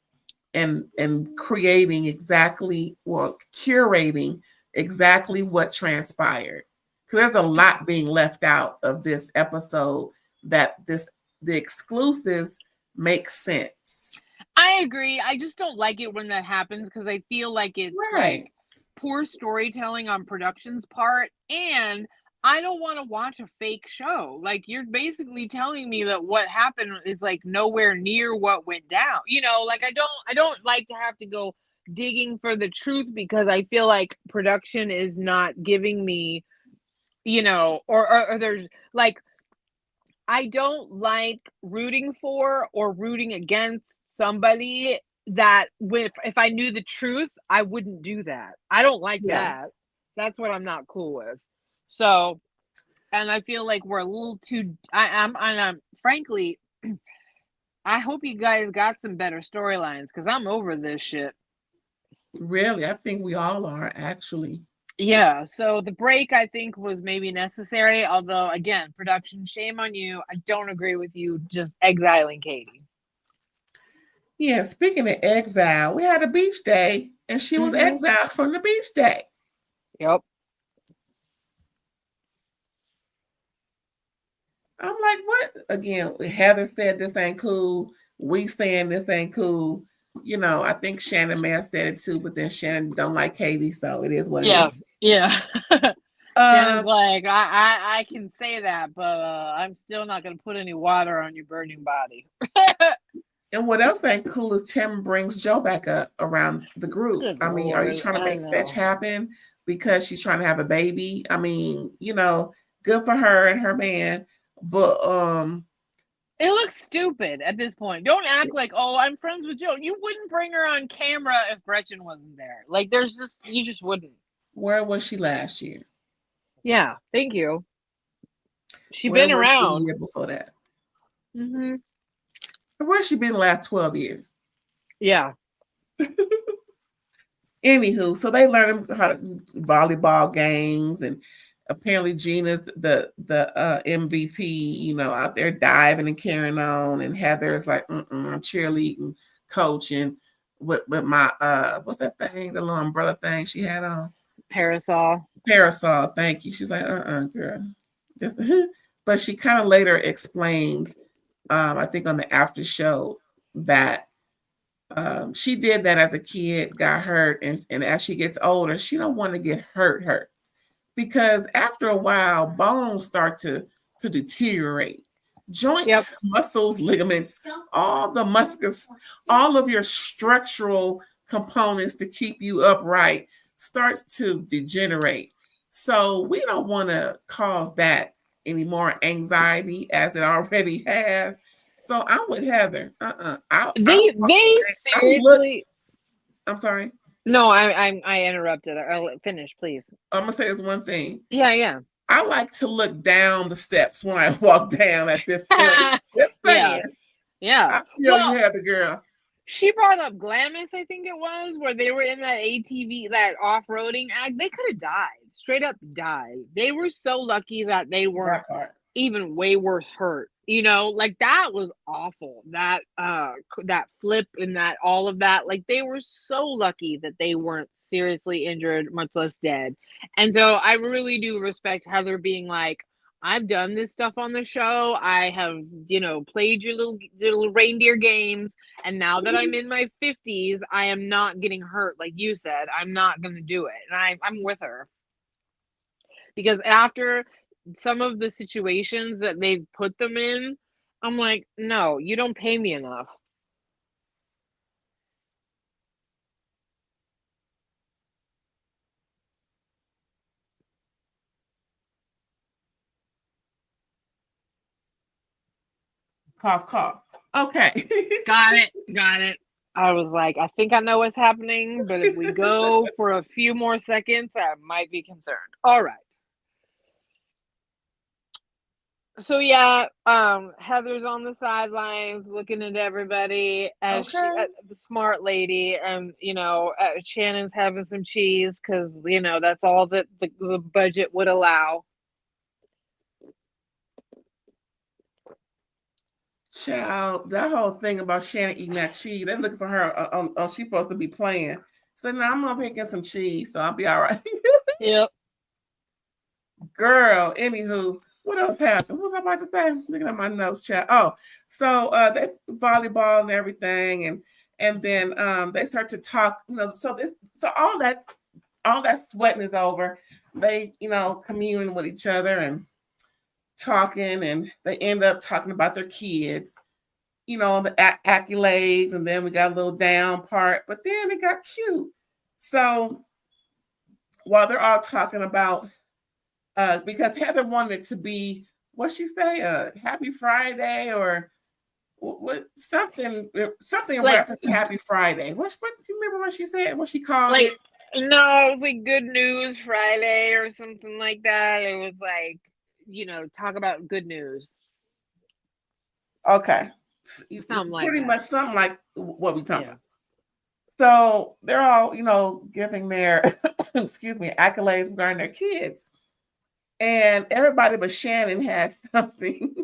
Speaker 2: and creating exactly, well, curating exactly what transpired. Because there's a lot being left out of this episode that the exclusives make sense.
Speaker 3: I agree. I just don't like it when that happens because I feel like it's like poor storytelling on production's part, and I don't want to watch a fake show. Like, you're basically telling me that what happened is like nowhere near what went down. Like I don't like to have to go digging for the truth because I feel like production is not giving me, or there's like, I don't like rooting for or rooting against somebody that if I knew the truth, I wouldn't do that. I don't like that. That's what I'm not cool with. So, and I feel like we're a little too, I'm frankly, I hope you guys got some better storylines because I'm over this shit.
Speaker 2: Really, I think we all are, actually.
Speaker 3: Yeah, so the break I think was maybe necessary, although again, production, shame on you. I don't agree with you just exiling Katie.
Speaker 2: Yeah, speaking of exile, we had a beach day and she was exiled from the beach day.
Speaker 3: Yep.
Speaker 2: I'm like, what? Again, Heather said this ain't cool. We saying this ain't cool. I think Shannon may have said it too, but then Shannon don't like Katie, so it is what it is.
Speaker 3: Yeah. Shannon's like, I can say that, but I'm still not going to put any water on your burning body.
Speaker 2: And what else ain't cool is Tim brings Joe back up around the group.
Speaker 3: Good
Speaker 2: I mean,
Speaker 3: Lord,
Speaker 2: are you trying to make fetch happen because she's trying to have a baby? I mean, good for her and her man, but
Speaker 3: it looks stupid at this point. Don't act like, oh, I'm friends with Joe. You wouldn't bring her on camera if Gretchen wasn't there. Like, you just wouldn't.
Speaker 2: Where was she last year?
Speaker 3: Yeah, thank you. She's
Speaker 2: Where
Speaker 3: been
Speaker 2: was
Speaker 3: around.
Speaker 2: she the year before that? Where's she been the last 12 years?
Speaker 3: Yeah.
Speaker 2: Anywho, so they learn how to volleyball games, and apparently Gina's the MVP, out there diving and carrying on, and Heather's like, I'm cheerleading, coaching with my what's that thing, the little umbrella thing she had on?
Speaker 3: Parasol,
Speaker 2: thank you. She's like, girl. But she kind of later explained, I think on the after show, that she did that as a kid, got hurt, and as she gets older, she don't want to get hurt, because after a while, bones start to deteriorate. Joints, muscles, ligaments, all the muscles, all of your structural components to keep you upright starts to degenerate. So we don't want to cause that any more anxiety as it already has. So I'm with Heather.
Speaker 3: They seriously.
Speaker 2: I'm sorry.
Speaker 3: No, I interrupted. I'll finish, please.
Speaker 2: I'm gonna say this one thing.
Speaker 3: Yeah.
Speaker 2: I like to look down the steps when I walk down at this point. Just saying.
Speaker 3: Yeah.
Speaker 2: I feel you have the girl.
Speaker 3: She brought up Glamis, I think it was, where they were in that ATV, that off-roading act. They could have died. Straight up died. They were so lucky that they weren't even way worse hurt. Like, that was awful. That flip and that all of that. Like, they were so lucky that they weren't seriously injured, much less dead. And so I really do respect Heather being like, I've done this stuff on the show. I have, played your little reindeer games. And now that I'm in my 50s, I am not getting hurt. Like you said, I'm not going to do it. And I'm with her. Because after some of the situations that they've put them in, I'm like, no, you don't pay me enough.
Speaker 2: Cough, cough. Okay.
Speaker 3: Got it. I was like, I think I know what's happening, but if we go for a few more seconds, I might be concerned. All right. So yeah, Heather's on the sidelines looking at everybody as the smart lady, and Shannon's having some cheese because that's all that the budget would allow.
Speaker 2: Child, that whole thing about Shannon eating that cheese, they're looking for her. She's supposed to be playing. So now I'm gonna pick in some cheese, so I'll be all right.
Speaker 3: Yep.
Speaker 2: Girl, anywho, what else happened? What was I about to say? Looking at my notes, chat. Oh, so they volleyball and everything, and then they start to talk. So all that sweating is over. They commune with each other and talking, and they end up talking about their kids. The accolades, and then we got a little down part, but then it got cute. So while they're all talking about, because Heather wanted it to be, what she say, Happy Friday, or what something in
Speaker 3: Like,
Speaker 2: reference to Happy Friday. What do you remember what she said? What she called
Speaker 3: like,
Speaker 2: it?
Speaker 3: No, it was like Good News Friday or something like that. It was like, talk about good news.
Speaker 2: Okay.
Speaker 3: Something like
Speaker 2: Pretty
Speaker 3: that.
Speaker 2: much something like what we talking
Speaker 3: Yeah.
Speaker 2: about. So they're all, giving their, excuse me, accolades regarding their kids. And everybody but Shannon had something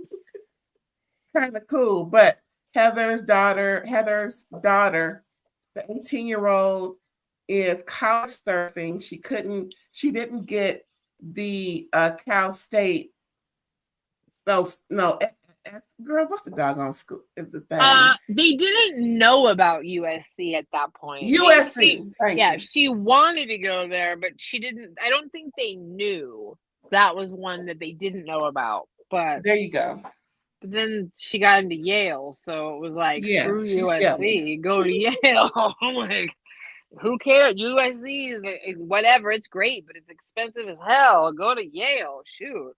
Speaker 2: kind of cool. But Heather's daughter, the 18-year-old, is college surfing. She didn't get the Cal State. No, girl, what's the doggone school? Is the thing?
Speaker 3: They didn't know about USC at that point.
Speaker 2: USC. Thank you.
Speaker 3: She wanted to go there, but she didn't. I don't think they knew that was one that they didn't know about. But
Speaker 2: there you go.
Speaker 3: But then she got into Yale, so it was like, screw USC,
Speaker 2: yelling.
Speaker 3: go to Yale. I'm like, who cares? USC is whatever. It's great, but it's expensive as hell. Go to Yale. Shoot.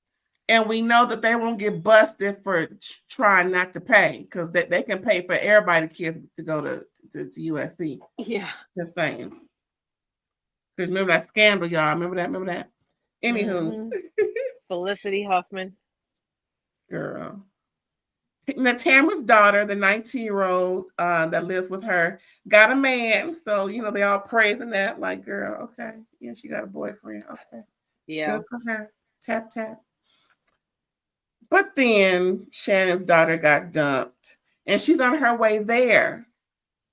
Speaker 2: And we know that they won't get busted for trying not to pay, because they can pay for everybody kids to go to USC.
Speaker 3: Yeah.
Speaker 2: Just saying. Because remember that scandal, y'all. Remember that? Anywho.
Speaker 3: Felicity Huffman.
Speaker 2: Girl. Now, Tamara's daughter, the 19-year-old that lives with her, got a man. So, they all praising that. Like, girl, okay. Yeah, she got a boyfriend. Okay.
Speaker 3: Yeah.
Speaker 2: Good for her. Tap, tap. But then Shannon's daughter got dumped, and she's on her way there.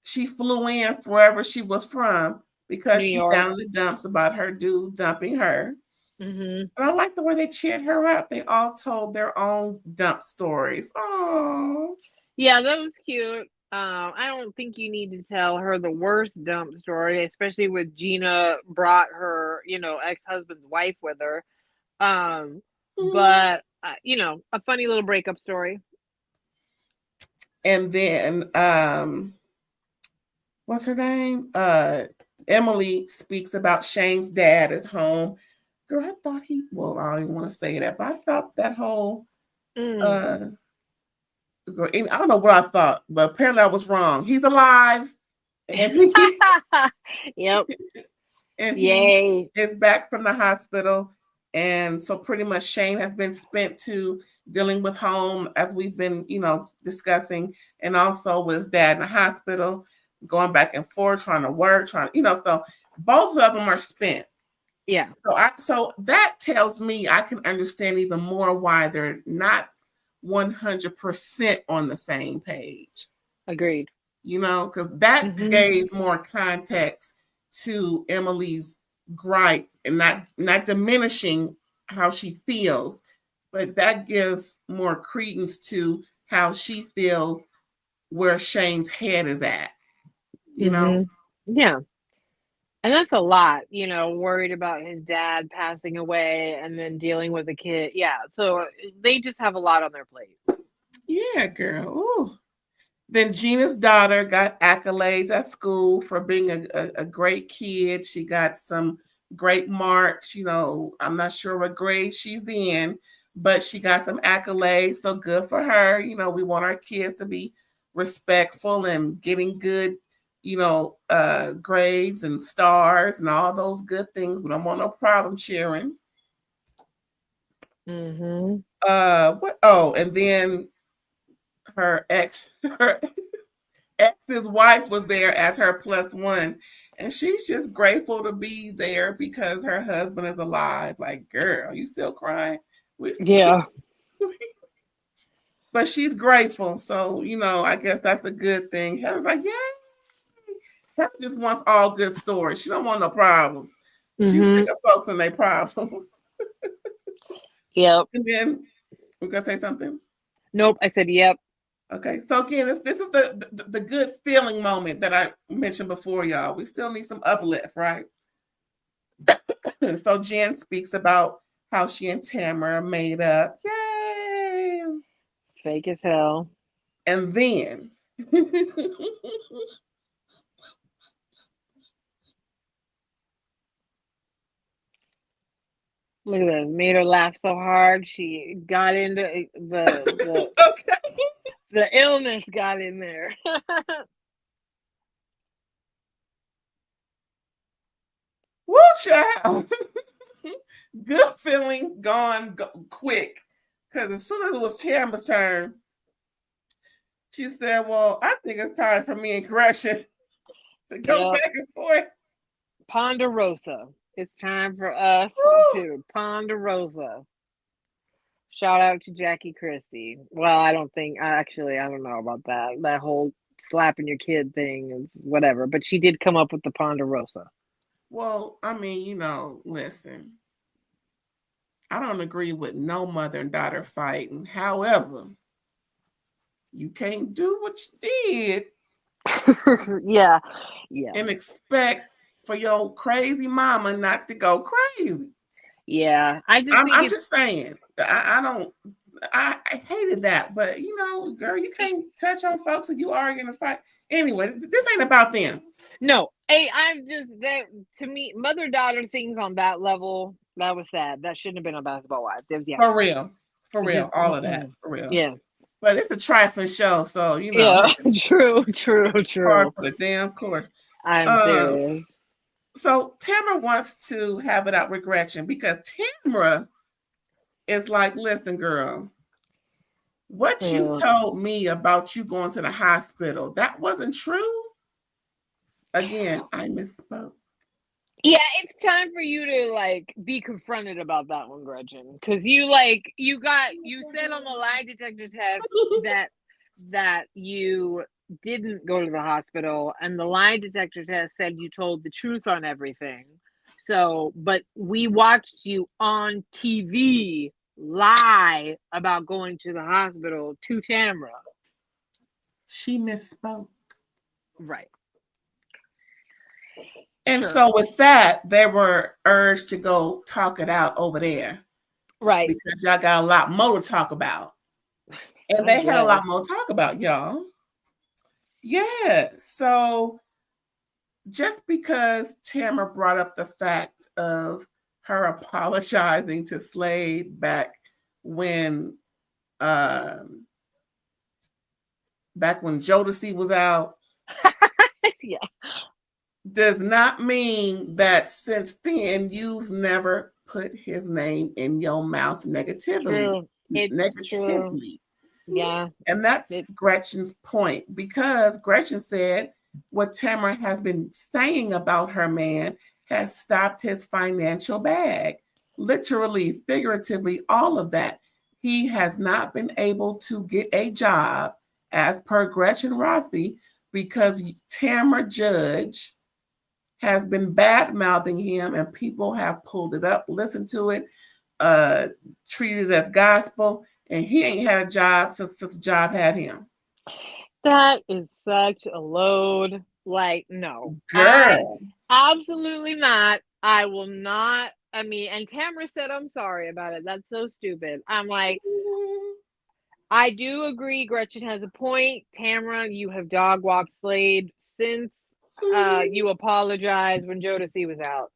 Speaker 2: She flew in wherever she was from because she's down in the dumps about her dude dumping her.
Speaker 3: Mm-hmm.
Speaker 2: And I like the way they cheered her up. They all told their own dump stories. Oh,
Speaker 3: yeah, that was cute. I don't think you need to tell her the worst dump story, especially with Gina brought her, ex-husband's wife with her. But a funny little breakup story.
Speaker 2: And then, what's her name? Emily speaks about Shane's dad is home. Girl, I thought I don't even want to say that, but I thought that whole, girl, I don't know what I thought, but apparently I was wrong. He's alive. And
Speaker 3: Yep.
Speaker 2: And
Speaker 3: Yay.
Speaker 2: he is back from the hospital. And so pretty much Shane has been spent to dealing with home, as we've been, discussing, and also with his dad in the hospital, going back and forth, trying to work, so both of them are spent.
Speaker 3: Yeah.
Speaker 2: So that tells me I can understand even more why they're not 100% on the same page.
Speaker 3: Agreed.
Speaker 2: Because that gave more context to Emily's gripe, and not diminishing how she feels, but that gives more credence to how she feels where Shane's head is at.
Speaker 3: Yeah. And that's a lot, worried about his dad passing away and then dealing with a kid. Yeah. So they just have a lot on their plate.
Speaker 2: Yeah, girl. Ooh. Then Gina's daughter got accolades at school for being a great kid. She got some great marks. I'm not sure what grade she's in, but she got some accolades. So good for her. We want our kids to be respectful and getting good, grades and stars and all those good things. We don't want no problem cheering. What? Oh, and then her ex's wife was there as her +1, and she's just grateful to be there because her husband is alive. Like, girl, you still crying?
Speaker 3: Yeah.
Speaker 2: But she's grateful. So, I guess that's a good thing. Heather's like, yay. Heather just wants all good stories. She don't want no problems. She's sick of folks and their problems.
Speaker 3: Yep.
Speaker 2: And then, we're going to say something?
Speaker 3: Nope, I said yep.
Speaker 2: Okay, so again, this is the good feeling moment that I mentioned before, y'all. We still need some uplift, right? So Jen speaks about how she and Tamara made up. Yay!
Speaker 3: Fake as hell.
Speaker 2: And then
Speaker 3: look at this. Made her laugh so hard she got into the
Speaker 2: okay.
Speaker 3: The illness got in there.
Speaker 2: Woo, child. Good feeling gone quick. Because as soon as it was Tamara's turn, she said, well, I think it's time for me and Gretchen to go back and forth.
Speaker 3: Ponderosa. It's time for us to Ponderosa. Shout out to Jackie Christie. Well, I don't know about that. That whole slapping your kid thing is whatever. But she did come up with the Ponderosa.
Speaker 2: Well, I mean, listen. I don't agree with no mother and daughter fighting. However, you can't do what you did.
Speaker 3: Yeah.
Speaker 2: And expect for your crazy mama not to go crazy.
Speaker 3: Yeah. I'm
Speaker 2: just saying. I hated that. But, girl, you can't touch on folks and you are going to fight. Anyway, this ain't about them.
Speaker 3: No. Hey, to me, mother-daughter things on that level, that was sad. That shouldn't have been a Basketball Wives.
Speaker 2: For real. For real. All of that. For real.
Speaker 3: Yeah.
Speaker 2: But it's a trifling show, so
Speaker 3: Yeah, true.
Speaker 2: Hard for the damn course.
Speaker 3: I'm serious.
Speaker 2: So Tamara wants to have it out with Gretchen because Tamara is like, listen, girl, what you told me about you going to the hospital, that wasn't true. Again, I misspoke.
Speaker 3: Yeah, it's time for you to be confronted about that one, Gretchen. Because you said on the lie detector test that you didn't go to the hospital, and the lie detector test said you told the truth on everything. So, but we watched you on TV lie about going to the hospital to Tamara.
Speaker 2: She misspoke.
Speaker 3: Right.
Speaker 2: And so with that, they were urged to go talk it out over there.
Speaker 3: Right.
Speaker 2: Because y'all got a lot more to talk about. And they had a lot more to talk about, y'all. Yeah. So just because Tamara brought up the fact of her apologizing to Slade back when Jodeci was out.
Speaker 3: Yeah.
Speaker 2: Does not mean that since then you've never put his name in your mouth negatively.
Speaker 3: True. Yeah.
Speaker 2: And that's Gretchen's point, because Gretchen said what Tamara has been saying about her man has stopped his financial bag. Literally, figuratively, all of that. He has not been able to get a job as per Gretchen Rossi because Tamara Judge has been bad-mouthing him, and people have pulled it up, listened to it, treated it as gospel, and he ain't had a job since the job had him.
Speaker 3: That is such a load. No.
Speaker 2: Girl.
Speaker 3: Absolutely not. I will not. I mean, and Tamara said, I'm sorry about it. That's so stupid. I'm like, I do agree. Gretchen has a point. Tamara, you have dog walked Slade since you apologized when Jodeci was out.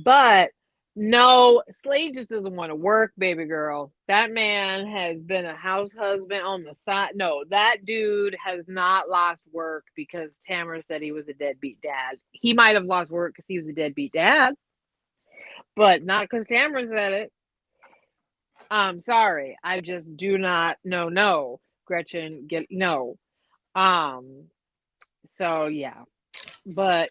Speaker 3: But no, Slade just doesn't want to work, baby girl. That man has been a house husband on the side. No, that dude has not lost work because Tamara said he was a deadbeat dad. He might have lost work because he was a deadbeat dad, but not because Tamara said it. I'm sorry. I just do not. No, Gretchen, no. So yeah. But,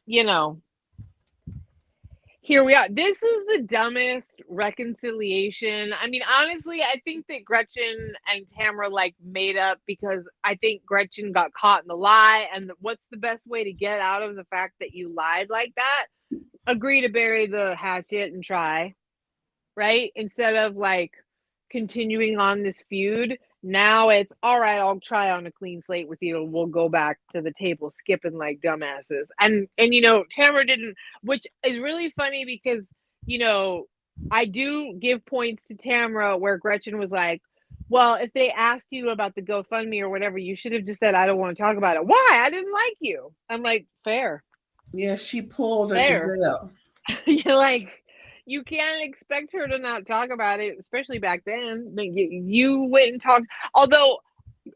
Speaker 3: Here we are. This is the dumbest reconciliation. I mean, honestly, I think that Gretchen and Tamara like made up because I think Gretchen got caught in the lie. And what's the best way to get out of the fact that you lied like that? Agree to bury the hatchet and try, right? Instead of like continuing on this feud. Now it's all right, I'll try on a clean slate with you and we'll go back to the table skipping like dumbasses. And you know, Tamara didn't, which is really funny because, you know, I do give points to Tamara where Gretchen was like, well, if they asked you about the GoFundMe or whatever, you should have just said, I don't want to talk about it. Why? I didn't like you. I'm like, fair.
Speaker 2: Yeah, she pulled a Giselle.
Speaker 3: You're like, you can't expect her to not talk about it, especially back then. You went and talked. Although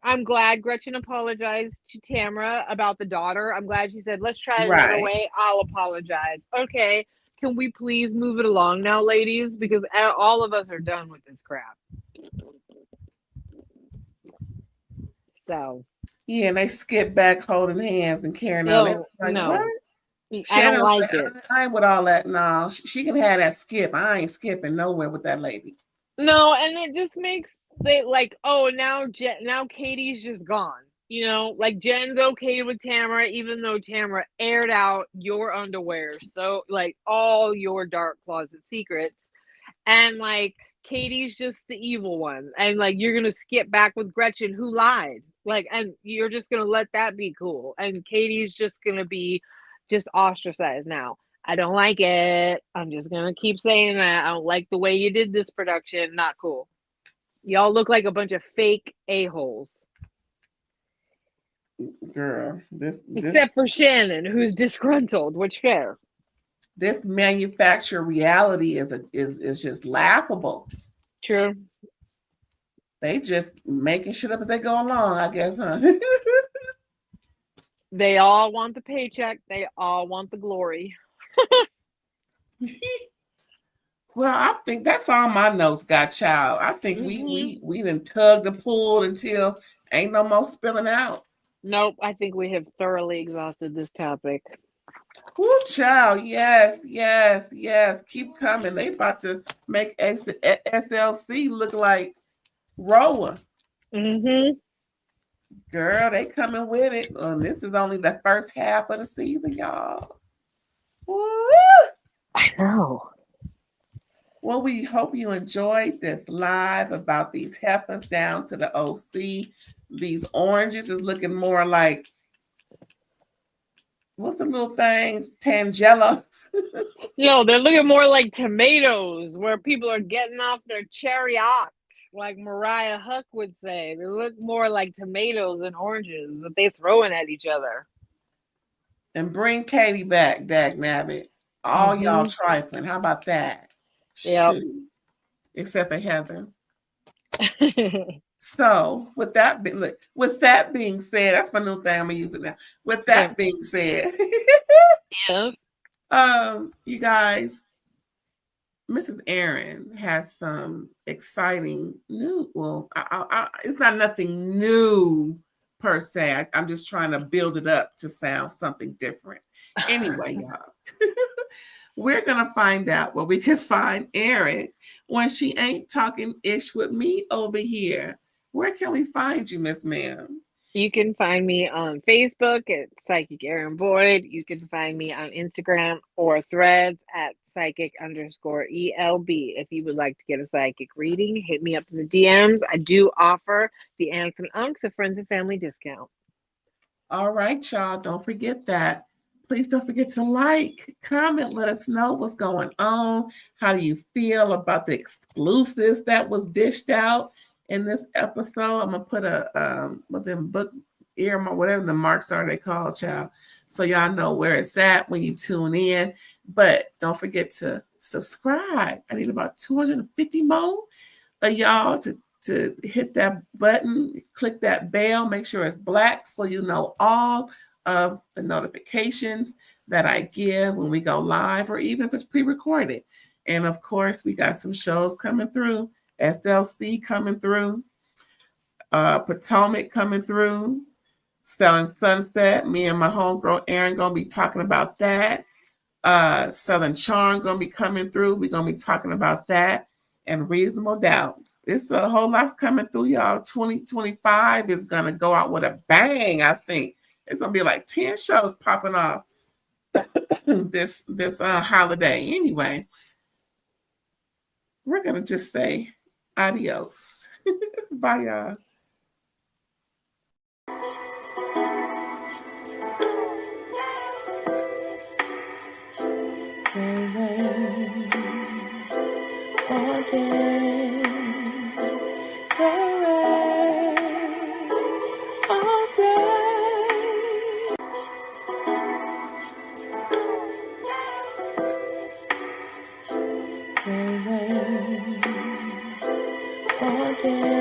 Speaker 3: I'm glad Gretchen apologized to Tamara about the daughter. I'm glad she said, let's try it another way. I'll apologize. Okay. Can we please move it along now, ladies? Because all of us are done with this crap. So.
Speaker 2: Yeah, and they skip back holding hands and carrying on. They like,
Speaker 3: no.
Speaker 2: what?
Speaker 3: I don't like it.
Speaker 2: I ain't with all that. No, she can have that skip. I ain't skipping nowhere with that lady.
Speaker 3: No, and it just makes they like, oh, now Katie's just gone. You know, like Jen's okay with Tamara, even though Tamara aired out your underwear, so like all your dark closet secrets, and like Katie's just the evil one, and like you're gonna skip back with Gretchen who lied, like, and you're just gonna let that be cool, and Katie's just gonna be just ostracized now. I don't like it. I'm just gonna keep saying that. I don't like the way you did this production. Not cool. Y'all look like a bunch of fake a-holes.
Speaker 2: Girl,
Speaker 3: except for Shannon, who's disgruntled, which fair.
Speaker 2: This manufactured reality is just laughable.
Speaker 3: True.
Speaker 2: They just making shit up as they go along, I guess, huh?
Speaker 3: They all want the paycheck. They all want the glory.
Speaker 2: Well, I think that's all my notes got, child. I think we done tugged and pulled until ain't no more spilling out.
Speaker 3: Nope, I think we have thoroughly exhausted this topic.
Speaker 2: Woo, child, yes. Keep coming. They about to make SLC look like Roller. Girl, they coming with it. This is only the first half of the season, y'all. Woo!
Speaker 3: I know.
Speaker 2: Well, we hope you enjoyed this live about these heifers down to the OC. These oranges is looking more like, what's the little things? Tangelos.
Speaker 3: No, they're looking more like tomatoes, where people are getting off their chariots, like Mariah Huck would say. They look more like tomatoes and oranges that they're throwing at each other.
Speaker 2: And bring Katie back, dagnabbit. All y'all trifling. How about that?
Speaker 3: Yeah.
Speaker 2: Except for Heather. So with that being said, that's my new thing. I'm gonna use it now. With that being said, you guys, Mrs. Aaron has some exciting new. Well, it's not nothing new per se. I'm just trying to build it up to sound something different. Anyway, y'all, we're gonna find out where we can find Aaron when she ain't talking ish with me over here. Where can we find you, Miss Ma'am?
Speaker 3: You can find me on Facebook at Psychic Aaron Boyd. You can find me on Instagram or Threads at psychic_ELB. If you would like to get a psychic reading, hit me up in the DMs. I do offer the Aunts and Unks, a friends and family discount.
Speaker 2: All right, y'all. Don't forget that. Please don't forget to like, comment, let us know what's going on. How do you feel about the exclusives that was dished out in this episode? I'm gonna put a book earmark, whatever the marks are they call, child, so y'all know where it's at when you tune in. But don't forget to subscribe. I need about 250 more of y'all to hit that button, click that bell, make sure it's black so you know all of the notifications that I give when we go live, or even if it's pre-recorded. And of course, we got some shows coming through. SLC coming through, Potomac coming through, Selling Sunset. Me and my homegirl Erin gonna be talking about that. Southern Charm gonna be coming through. We're gonna be talking about that and Reasonable Doubt. It's a whole lot coming through, y'all. 2025 is gonna go out with a bang. I think it's gonna be like 10 shows popping off this holiday. Anyway, we're gonna just say adios. Bye, y'all. All day, all day. All day.